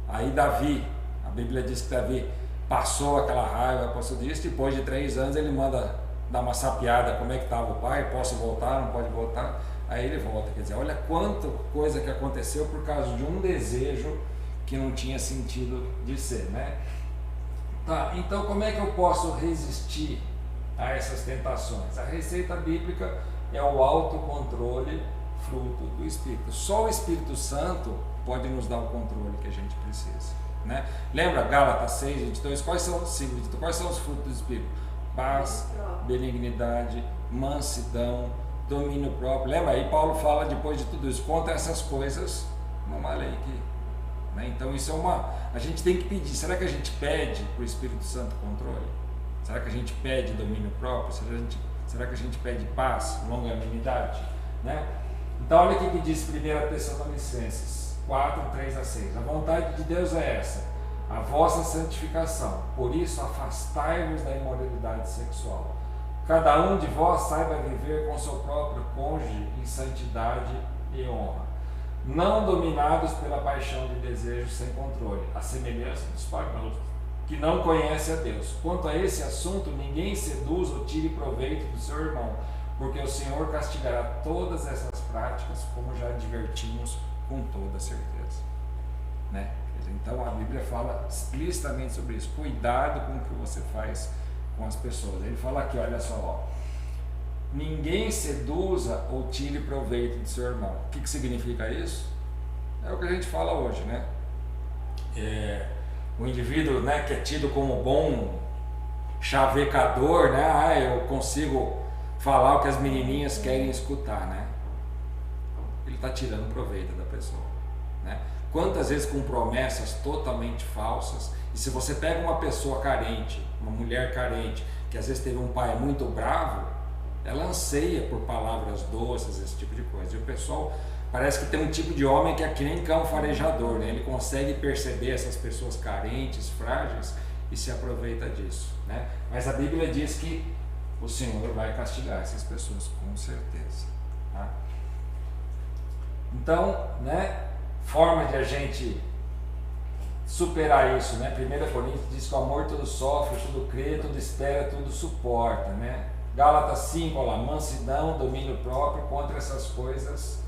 A: Aí Davi, a Bíblia diz que Davi passou aquela raiva, passou disso. Depois de 3 anos ele manda dar uma sapiada, como é que estava o pai, posso voltar, não pode voltar. Aí ele volta, quer dizer, olha quanta coisa que aconteceu por causa de um desejo que não tinha sentido de ser, né? Tá, então como é que eu posso resistir a essas tentações? A receita bíblica é o autocontrole fruto do Espírito. Só o Espírito Santo pode nos dar o controle que a gente precisa, né? Lembra Gálatas 6, 22, quais são os frutos do Espírito? Paz, benignidade, mansidão, domínio próprio. Lembra? Aí Paulo fala depois de tudo isso, conta essas coisas numa lei aqui, né? Então isso a gente tem que pedir. Será que a gente pede para o Espírito Santo controle? Será que a gente pede domínio próprio? Será que a gente pede paz, longanimidade, né? Então olha o que diz 1 Tessalonicenses 4, 3 a 6. A vontade de Deus é essa, a vossa santificação. Por isso afastai-vos da imoralidade sexual. Cada um de vós saiba viver com seu próprio cônjuge em santidade e honra, não dominados pela paixão de desejos sem controle, a semelhança dos pagãos que não conhecem a Deus. Quanto a esse assunto, ninguém seduz ou tire proveito do seu irmão, porque o Senhor castigará todas essas práticas, como já advertimos com toda certeza. Né? Então a Bíblia fala explicitamente sobre isso. Cuidado com o que você faz com as pessoas. Ele fala aqui, olha só, ó, ninguém seduza ou tire proveito do seu irmão. O que significa isso? É o que a gente fala hoje, né? O indivíduo, né, que é tido como bom chavecador, né? Eu consigo falar o que as menininhas querem escutar, né? Ele está tirando proveito da pessoa, né? Quantas vezes com promessas totalmente falsas. E se você pega uma pessoa carente, uma mulher carente, que às vezes teve um pai muito bravo, ela anseia por palavras doces, esse tipo de coisa. E o pessoal parece que tem um tipo de homem que é que nem cão farejador, né? Ele consegue perceber essas pessoas carentes, frágeis e se aproveita disso, né? Mas a Bíblia diz que o Senhor vai castigar essas pessoas, com certeza, tá? Então, né, forma de a gente superar isso, né? 1 Coríntios diz que o amor tudo sofre, tudo crê, tudo espera, tudo suporta, né? Gálatas 5, olha lá, mansidão, domínio próprio, contra essas coisas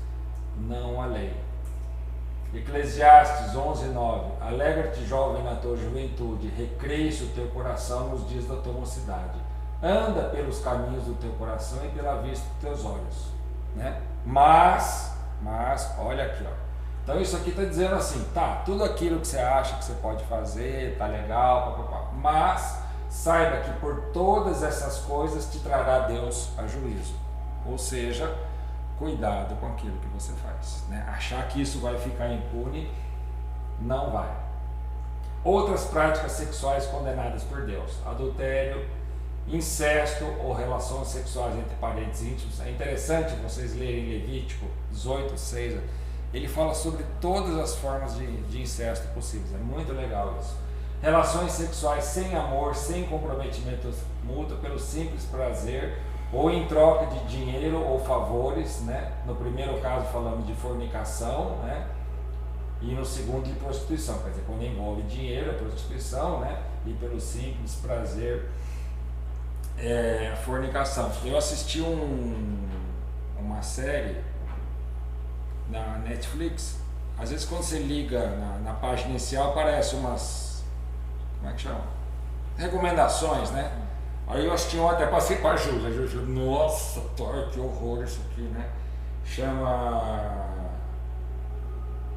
A: não há lei. Eclesiastes 11:9, alegra-te jovem na tua juventude, recreia-se o teu coração nos dias da tua mocidade, anda pelos caminhos do teu coração e pela vista dos teus olhos, né? Mas, olha aqui, ó. Então isso aqui está dizendo assim, tá, tudo aquilo que você acha que você pode fazer, tá legal, papapá, mas saiba que por todas essas coisas te trará Deus a juízo. Ou seja, cuidado com aquilo que você faz, né? Achar que isso vai ficar impune, não vai. Outras práticas sexuais condenadas por Deus: adultério, incesto ou relações sexuais entre parentes íntimos. É interessante vocês lerem Levítico 18:6. Ele fala sobre todas as formas de incesto possíveis. É muito legal isso. Relações sexuais sem amor, sem comprometimento mútuo, pelo simples prazer ou em troca de dinheiro ou favores, né? No primeiro caso falamos de fornicação, né? E no segundo de prostituição, quer dizer, quando envolve dinheiro, é prostituição, né? E pelo simples prazer, fornicação. Eu assisti uma série na Netflix. Às vezes quando você liga na página inicial aparece umas, como é que chama? Recomendações, né? Aí eu assisti ontem, até passei para a Júlia, nossa, que horror isso aqui, né? Chama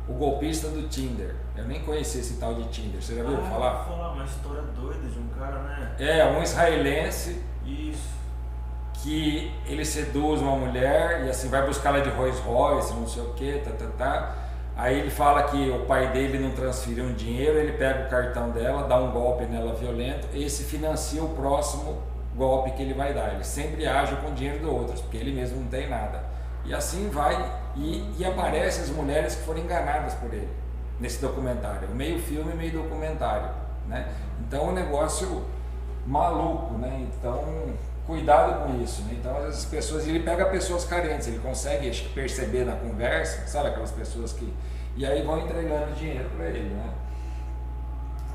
A: O Golpista do Tinder. Eu nem conhecia esse tal de Tinder, você já viu falar?
B: Vou falar uma história doida de um cara, né?
A: Um israelense.
B: Isso.
A: Que ele seduz uma mulher e assim vai buscar ela de Rolls Royce, não sei o que, Aí ele fala que o pai dele não transferiu um dinheiro, ele pega o cartão dela, dá um golpe nela violento, e esse financia o próximo golpe que ele vai dar. Ele sempre age com o dinheiro do outro, porque ele mesmo não tem nada. E assim vai, e aparecem as mulheres que foram enganadas por ele, nesse documentário, meio filme, meio documentário, né? Então é um negócio maluco, né? Então cuidado com isso, né? Então as pessoas, ele pega pessoas carentes, ele consegue, acho que, perceber na conversa, sabe, aquelas pessoas que, e aí vão entregando dinheiro para ele, né?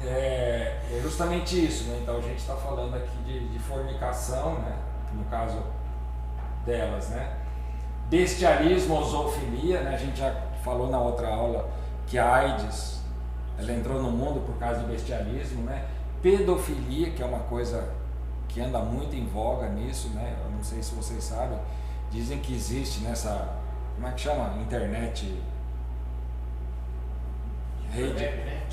A: É justamente isso, né? Então a gente está falando aqui de fornicação, né? No caso delas, né? Bestialismo ou zoofilia, né? A gente já falou na outra aula que a AIDS, ela entrou no mundo por causa de bestialismo, né? Pedofilia, que é uma coisa que anda muito em voga nisso, né? Eu não sei se vocês sabem, dizem que existe nessa, como é que chama? Internet, rede,
B: né?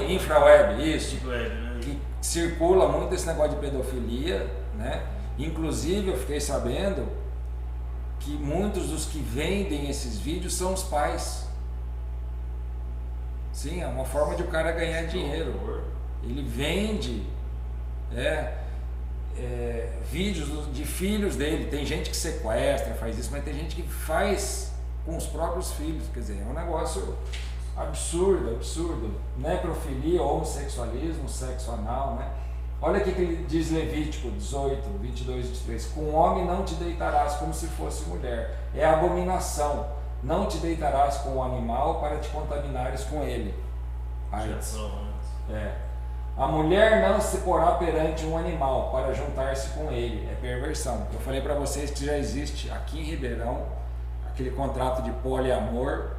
A: infraweb, isso,
B: Web, né?
A: que circula muito esse negócio de pedofilia, né? Inclusive eu fiquei sabendo que muitos dos que vendem esses vídeos são os pais. Sim, é uma forma de o cara ganhar dinheiro. Ele vende vídeos de filhos dele. Tem gente que sequestra, faz isso, mas tem gente que faz com os próprios filhos. Quer dizer, é um negócio absurdo, absurdo. Necrofilia, homossexualismo, sexo anal, né? Olha o que ele diz Levítico 18, 22 e 23. Com homem não te deitarás como se fosse mulher. É abominação. Não te deitarás com o animal para te contaminares com ele. AIDS. A mulher não se porá perante um animal para juntar-se com ele. É perversão. Eu falei para vocês que já existe aqui em Ribeirão aquele contrato de poliamor,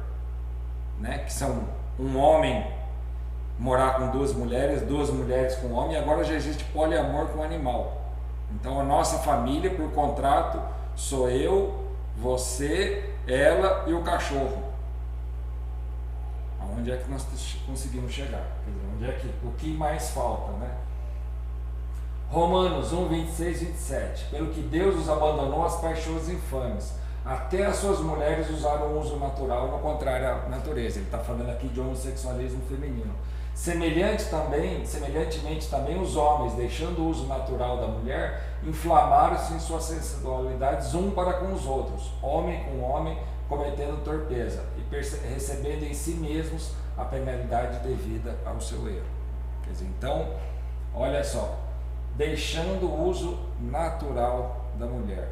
A: né? Que são um homem morar com duas mulheres com um homem, e agora já existe poliamor com animal. Então a nossa família, por contrato, sou eu, você, ela e o cachorro. Aonde é que nós conseguimos chegar? Quer dizer, onde é que, o que mais falta, né? Romanos 1, 26 e 27. Pelo que Deus os abandonou às paixões infames, até as suas mulheres usaram o uso natural, no contrário à natureza. Ele está falando aqui de homossexualismo feminino. Semelhantemente também os homens, deixando o uso natural da mulher, inflamaram-se em suas sensualidades um para com os outros, homem com homem, cometendo torpeza e recebendo em si mesmos a penalidade devida ao seu erro. Quer dizer, então, olha só, deixando o uso natural da mulher.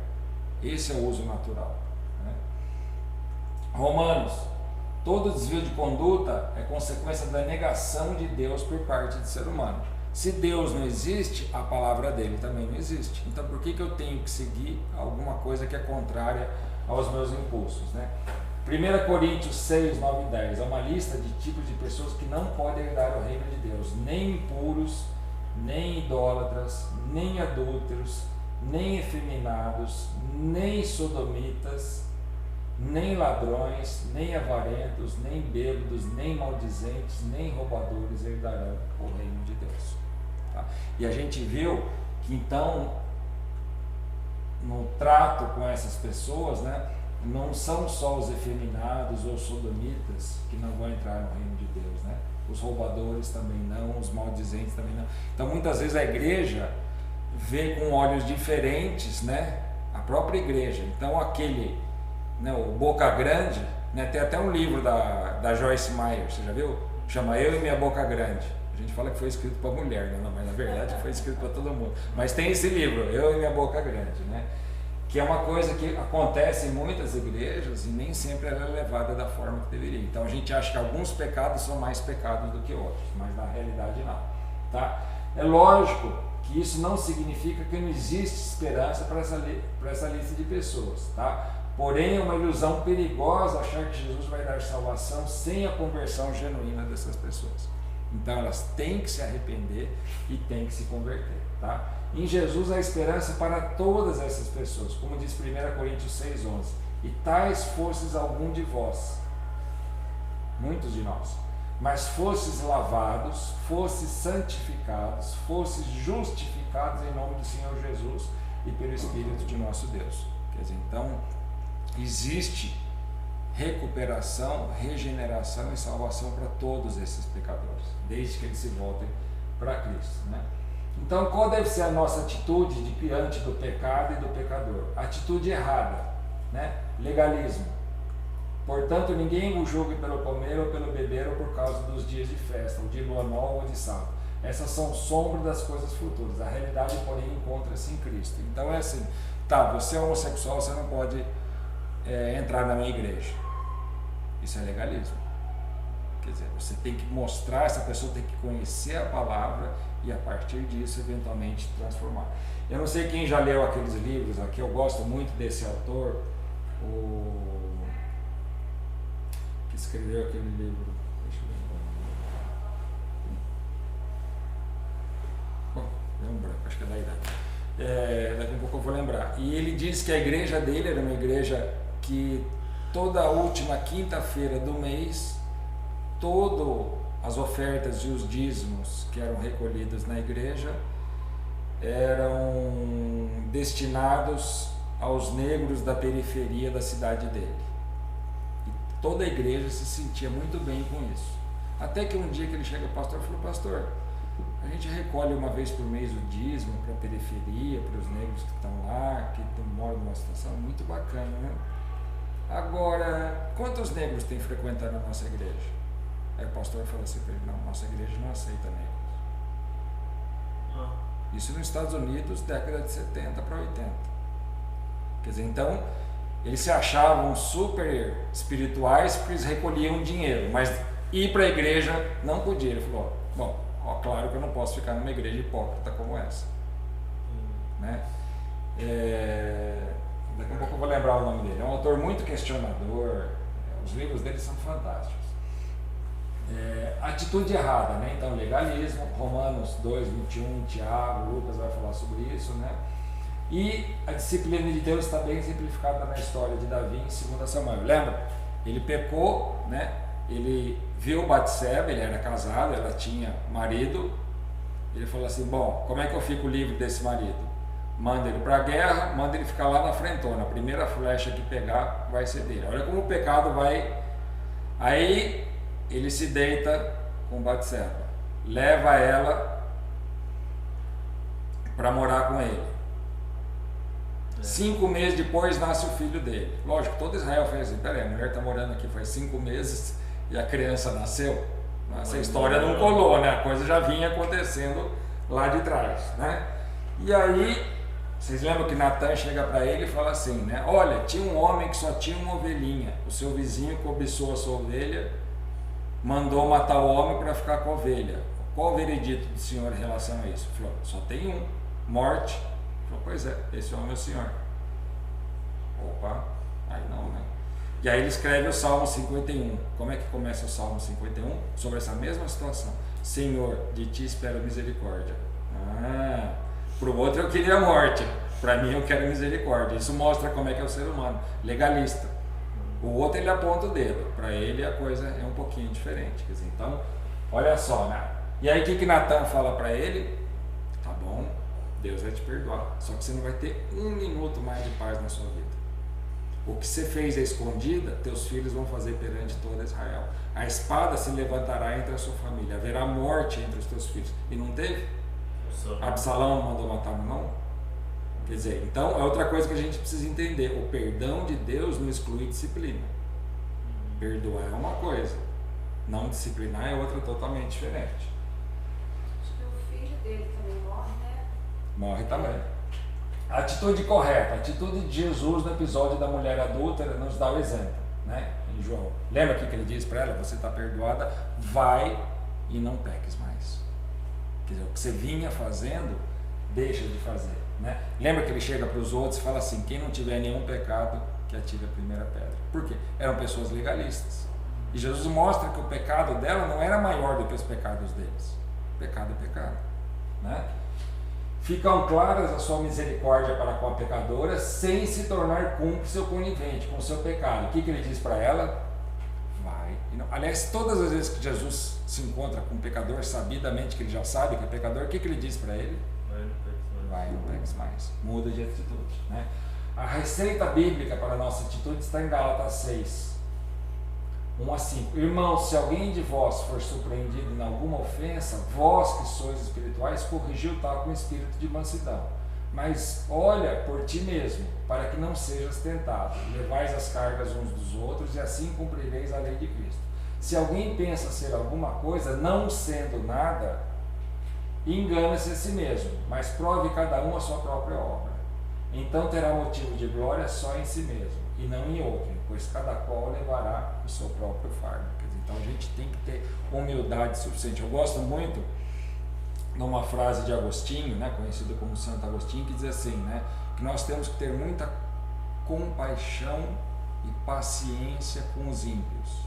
A: Esse é o uso natural, né? Romanos: todo desvio de conduta é consequência da negação de Deus por parte do ser humano. Se Deus não existe, a palavra dele também não existe. Então por que eu tenho que seguir alguma coisa que é contrária aos meus impulsos, né? 1 Coríntios 6, 9 e 10 é uma lista de tipos de pessoas que não podem herdar o reino de Deus: nem impuros, nem idólatras, nem adúlteros, nem efeminados, nem sodomitas, nem ladrões, nem avarentos, nem bêbados, nem maldizentes, nem roubadores herdarão o reino de Deus. Tá? E a gente viu que então, no trato com essas pessoas, né, não são só os efeminados ou sodomitas que não vão entrar no reino de Deus, né? Os roubadores também não, os maldizentes também não. Então muitas vezes a igreja vê com olhos diferentes, né, a própria igreja. Então aquele, né, o Boca Grande, né, tem até um livro da Joyce Meyer, você já viu? Chama Eu e Minha Boca Grande. A gente fala que foi escrito para mulher, né? Não, mas na verdade foi escrito para todo mundo. Mas tem esse livro, Eu e Minha Boca Grande, né? Que é uma coisa que acontece em muitas igrejas e nem sempre ela é levada da forma que deveria. Então a gente acha que alguns pecados são mais pecados do que outros, mas na realidade não, tá? É lógico que isso não significa que não existe esperança para essa lista de pessoas, tá? Porém é uma ilusão perigosa achar que Jesus vai dar salvação sem a conversão genuína dessas pessoas. Então elas têm que se arrepender e têm que se converter, tá? Em Jesus há esperança para todas essas pessoas, como diz 1 Coríntios 6,11. E tais fostes algum de vós, muitos de nós, mas fostes lavados, fostes santificados, fostes justificados em nome do Senhor Jesus e pelo Espírito de nosso Deus. Quer dizer, então existe recuperação, regeneração e salvação para todos esses pecadores, desde que eles se voltem para Cristo, né? Então qual deve ser a nossa atitude diante do pecado e do pecador? Atitude errada, né? Legalismo. Portanto, ninguém o julgue pelo comer ou pelo beber ou por causa dos dias de festa, ou de lua nova ou de sábado. Essas são sombras das coisas futuras. A realidade, porém, encontra-se em Cristo. Então é assim, tá, você é homossexual, você não pode entrar na minha igreja. Isso é legalismo. Quer dizer, você tem que mostrar, essa pessoa tem que conhecer a palavra e a partir disso eventualmente transformar. Eu não sei quem já leu aqueles livros aqui, eu gosto muito desse autor, que escreveu aquele livro, deixa eu ver. Bom, deu um branco, acho que é da idade. Daqui a pouco eu vou lembrar. E ele diz que a igreja dele era uma igreja que toda a última quinta-feira do mês, todas as ofertas e os dízimos que eram recolhidos na igreja eram destinados aos negros da periferia da cidade dele. E toda a igreja se sentia muito bem com isso. Até que um dia que ele chega ao pastor e falou: pastor, a gente recolhe uma vez por mês o dízimo para a periferia, para os negros que estão lá, que moram numa situação muito bacana, né? Agora, quantos negros tem frequentando a nossa igreja? Aí o pastor falou assim para ele, não, nossa igreja não aceita negros. Isso nos Estados Unidos, década de 70 para 80. Quer dizer, então, eles se achavam super espirituais porque eles recolhiam dinheiro, mas ir para a igreja não podia. Ele falou, bom, claro que eu não posso ficar numa igreja hipócrita como essa. Né? Daqui a pouco eu vou lembrar o nome dele. É um autor muito questionador, os livros dele são fantásticos. Atitude errada, né? Então, legalismo, Romanos 2, 21, Tiago, Lucas vai falar sobre isso, né? E a disciplina de Deus está bem simplificada na história de Davi em 2 Samuel. Lembra? Ele pecou, né? Ele viu Batseba, ele era casado, ela tinha marido. Ele falou assim, bom, como é que eu fico livre desse marido? Manda ele para a guerra, manda ele ficar lá na frentona. A primeira flecha que pegar vai ser dele. Olha como o pecado vai... Aí ele se deita com Batseba, leva ela para morar com ele. 5 meses depois nasce o filho dele. Lógico, todo Israel fez assim, peraí, a mulher está morando aqui faz 5 meses e a criança nasceu. Essa história não colou, né? A coisa já vinha acontecendo lá de trás, né? E aí, vocês lembram que Natan chega para ele e fala assim, né? Olha, tinha um homem que só tinha uma ovelhinha, o seu vizinho cobiçou a sua ovelha, mandou matar o homem para ficar com a ovelha. Qual o veredito do Senhor em relação a isso? Ele falou, só tem um, morte. Ele falou, pois é, esse homem é o Senhor. Opa, aí não, né? E aí ele escreve o Salmo 51. Como é que começa o Salmo 51? Sobre essa mesma situação. Senhor, de ti espero misericórdia. Para o outro eu queria a morte, para mim eu quero misericórdia. Isso mostra como é que é o ser humano, legalista. O outro ele aponta o dedo, para ele a coisa é um pouquinho diferente. Quer dizer, então, olha só, né? E aí o que Natan fala para ele? Tá bom, Deus vai te perdoar, só que você não vai ter 1 minuto mais de paz na sua vida. O que você fez à escondida, teus filhos vão fazer perante todo Israel. A espada se levantará entre a sua família, haverá morte entre os teus filhos. E não teve? Absalão não mandou matar não? Quer dizer, então é outra coisa que a gente precisa entender. O perdão de Deus não exclui disciplina. Perdoar é uma coisa, não disciplinar é outra totalmente diferente.
C: Acho que o filho dele também morre, né?
A: Morre também. A atitude correta, a atitude de Jesus no episódio da mulher adúltera nos dá o exemplo, né? Em João. Lembra o que ele diz para ela? Você está perdoada, vai e não peques mais. Quer dizer, o que você vinha fazendo, deixa de fazer, né? Lembra que ele chega para os outros e fala assim, quem não tiver nenhum pecado, que atire a primeira pedra. Por quê? Eram pessoas legalistas. E Jesus mostra que o pecado dela não era maior do que os pecados deles. Pecado é pecado, né? Ficam claras a sua misericórdia para com a pecadora, sem se tornar cúmplice ou conivente com o seu pecado. O que ele diz para ela? Vai. Aliás, todas as vezes que Jesus se encontra com um pecador, sabidamente que ele já sabe que é pecador, o que ele diz para ele? Vai, não peques mais. Muda de atitude, né? A receita bíblica para a nossa atitude está em Gálatas 6, 1 a 5. Irmãos, se alguém de vós for surpreendido em alguma ofensa, vós que sois espirituais, corrigiu tal com espírito de mansidão. Mas olha por ti mesmo, para que não sejas tentado. Levais as cargas uns dos outros e assim cumprireis a lei de Cristo. Se alguém pensa ser alguma coisa, não sendo nada, engana-se a si mesmo, mas prove cada um a sua própria obra. Então terá motivo de glória só em si mesmo, e não em outro, pois cada qual levará o seu próprio fardo. Então a gente tem que ter humildade suficiente. Eu gosto muito de uma frase de Agostinho, né, conhecido como Santo Agostinho, que diz assim, né, que nós temos que ter muita compaixão e paciência com os ímpios,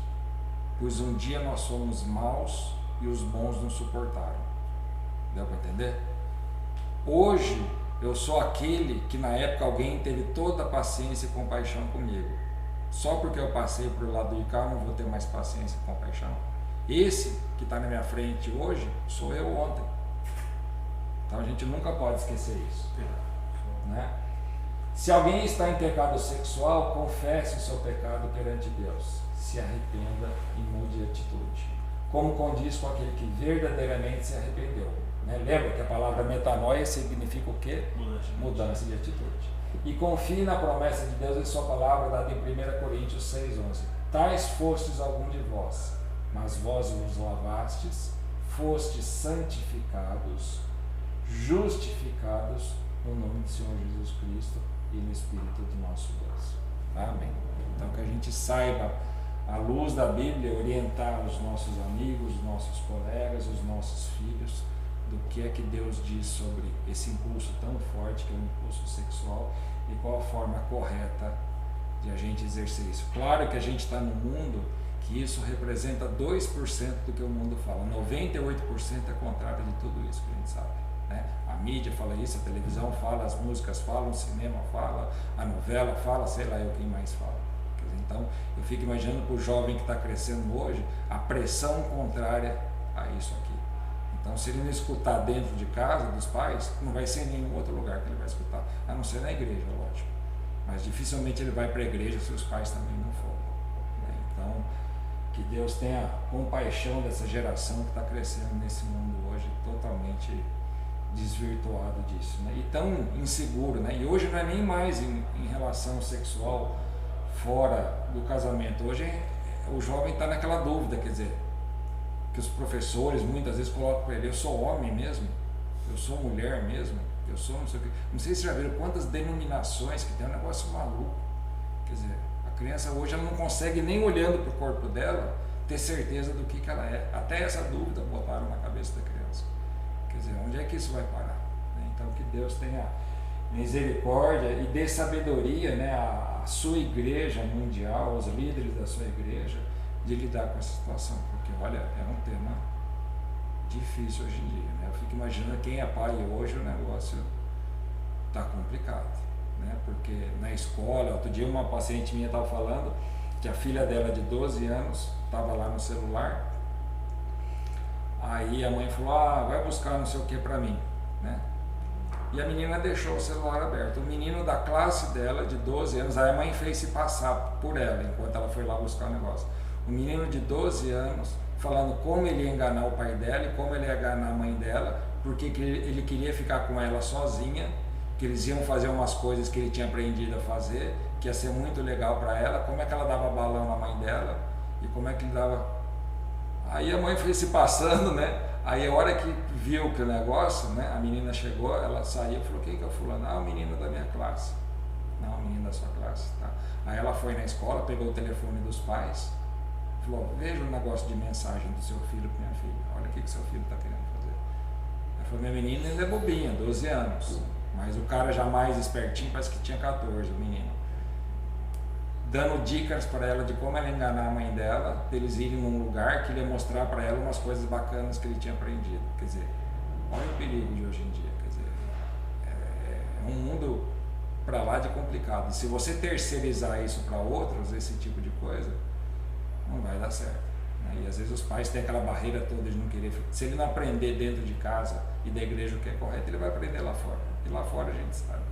A: pois um dia nós somos maus e os bons nos suportaram. Deu para entender? Hoje eu sou aquele que na época alguém teve toda a paciência e compaixão comigo. Só porque eu passei por lado de cá eu não vou ter mais paciência e compaixão. Esse que está na minha frente hoje sou eu ontem. Então a gente nunca pode esquecer isso, né? Se alguém está em pecado sexual, confesse o seu pecado perante Deus, se arrependa e mude de atitude, como condiz com aquele que verdadeiramente se arrependeu, né? Lembra que a palavra metanoia significa o quê? Mudança de atitude. E confie na promessa de Deus em sua palavra, dada em 1 Coríntios 6,11. Tais fostes algum de vós, mas vós vos lavastes, fostes santificados, justificados no nome do Senhor Jesus Cristo e no Espírito do nosso Deus. Amém. Então que a gente saiba, à luz da Bíblia, orientar os nossos amigos, os nossos colegas, os nossos filhos, do que é que Deus diz sobre esse impulso tão forte que é o impulso sexual e qual a forma correta de a gente exercer isso. Claro que a gente está num mundo que isso representa 2% do que o mundo fala, 98% é contrário de tudo isso que a gente sabe, né? A mídia fala isso, a televisão fala, as músicas falam, o cinema fala, a novela fala, sei lá eu quem mais fala. Então eu fico imaginando para o jovem que está crescendo hoje a pressão contrária a isso aqui. Então, se ele não escutar dentro de casa dos pais, não vai ser em nenhum outro lugar que ele vai escutar, a não ser na igreja, lógico. Mas dificilmente ele vai para a igreja se os pais também não forem, né? Então, que Deus tenha compaixão dessa geração que está crescendo nesse mundo hoje, totalmente desvirtuado disso, né? E tão inseguro, né? E hoje não é nem mais em relação sexual fora do casamento. Hoje o jovem está naquela dúvida, quer dizer, que os professores muitas vezes colocam para ele: eu sou homem mesmo? Eu sou mulher mesmo? Eu sou não sei o quê. Não sei se já viram quantas denominações que tem, um negócio maluco. Quer dizer, a criança hoje ela não consegue, nem olhando para o corpo dela, ter certeza do que ela é. Até essa dúvida botaram na cabeça da criança. Quer dizer, onde é que isso vai parar? Então que Deus tenha misericórdia e dê sabedoria, né, à sua igreja mundial, aos líderes da sua igreja, de lidar com essa situação, porque olha, é um tema difícil hoje em dia, né? Eu fico imaginando quem é pai hoje, o negócio está complicado, né? Porque na escola, outro dia uma paciente minha estava falando que a filha dela de 12 anos estava lá no celular, aí a mãe falou: vai buscar não sei o que para mim, né? E a menina deixou o celular aberto. O menino da classe dela, de 12 anos, aí a mãe fez se passar por ela, enquanto ela foi lá buscar o negócio. O menino de 12 anos, falando como ele ia enganar o pai dela e como ele ia enganar a mãe dela, porque ele queria ficar com ela sozinha, que eles iam fazer umas coisas que ele tinha aprendido a fazer, que ia ser muito legal para ela, como é que ela dava balão na mãe dela, e como é que ele dava... Aí a mãe foi se passando, né? Aí a hora que viu que o negócio, né, a menina chegou, ela saiu e falou: quem que é o fulano? O menino da minha classe. Não, o menino da sua classe, tá? Aí ela foi na escola, pegou o telefone dos pais, falou: veja o negócio de mensagem do seu filho para minha filha, olha o que seu filho está querendo fazer. Ela falou: minha menina ainda é bobinha, 12 anos, mas o cara já mais espertinho, parece que tinha 14, o menino, dando dicas para ela de como ela enganar a mãe dela, de eles irem num lugar que ele ia mostrar para ela umas coisas bacanas que ele tinha aprendido. Quer dizer, olha o perigo de hoje em dia, quer dizer, é um mundo para lá de complicado. Se você terceirizar isso para outros, esse tipo de coisa, não vai dar certo, né? E às vezes os pais têm aquela barreira toda de não querer. Se ele não aprender dentro de casa e da igreja o que é correto, ele vai aprender lá fora. E lá fora a gente sabe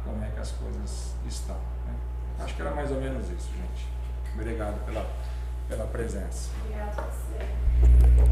A: como é que as coisas estão, né? Acho que era mais ou menos isso, gente. Obrigado pela presença.
C: Obrigada a você.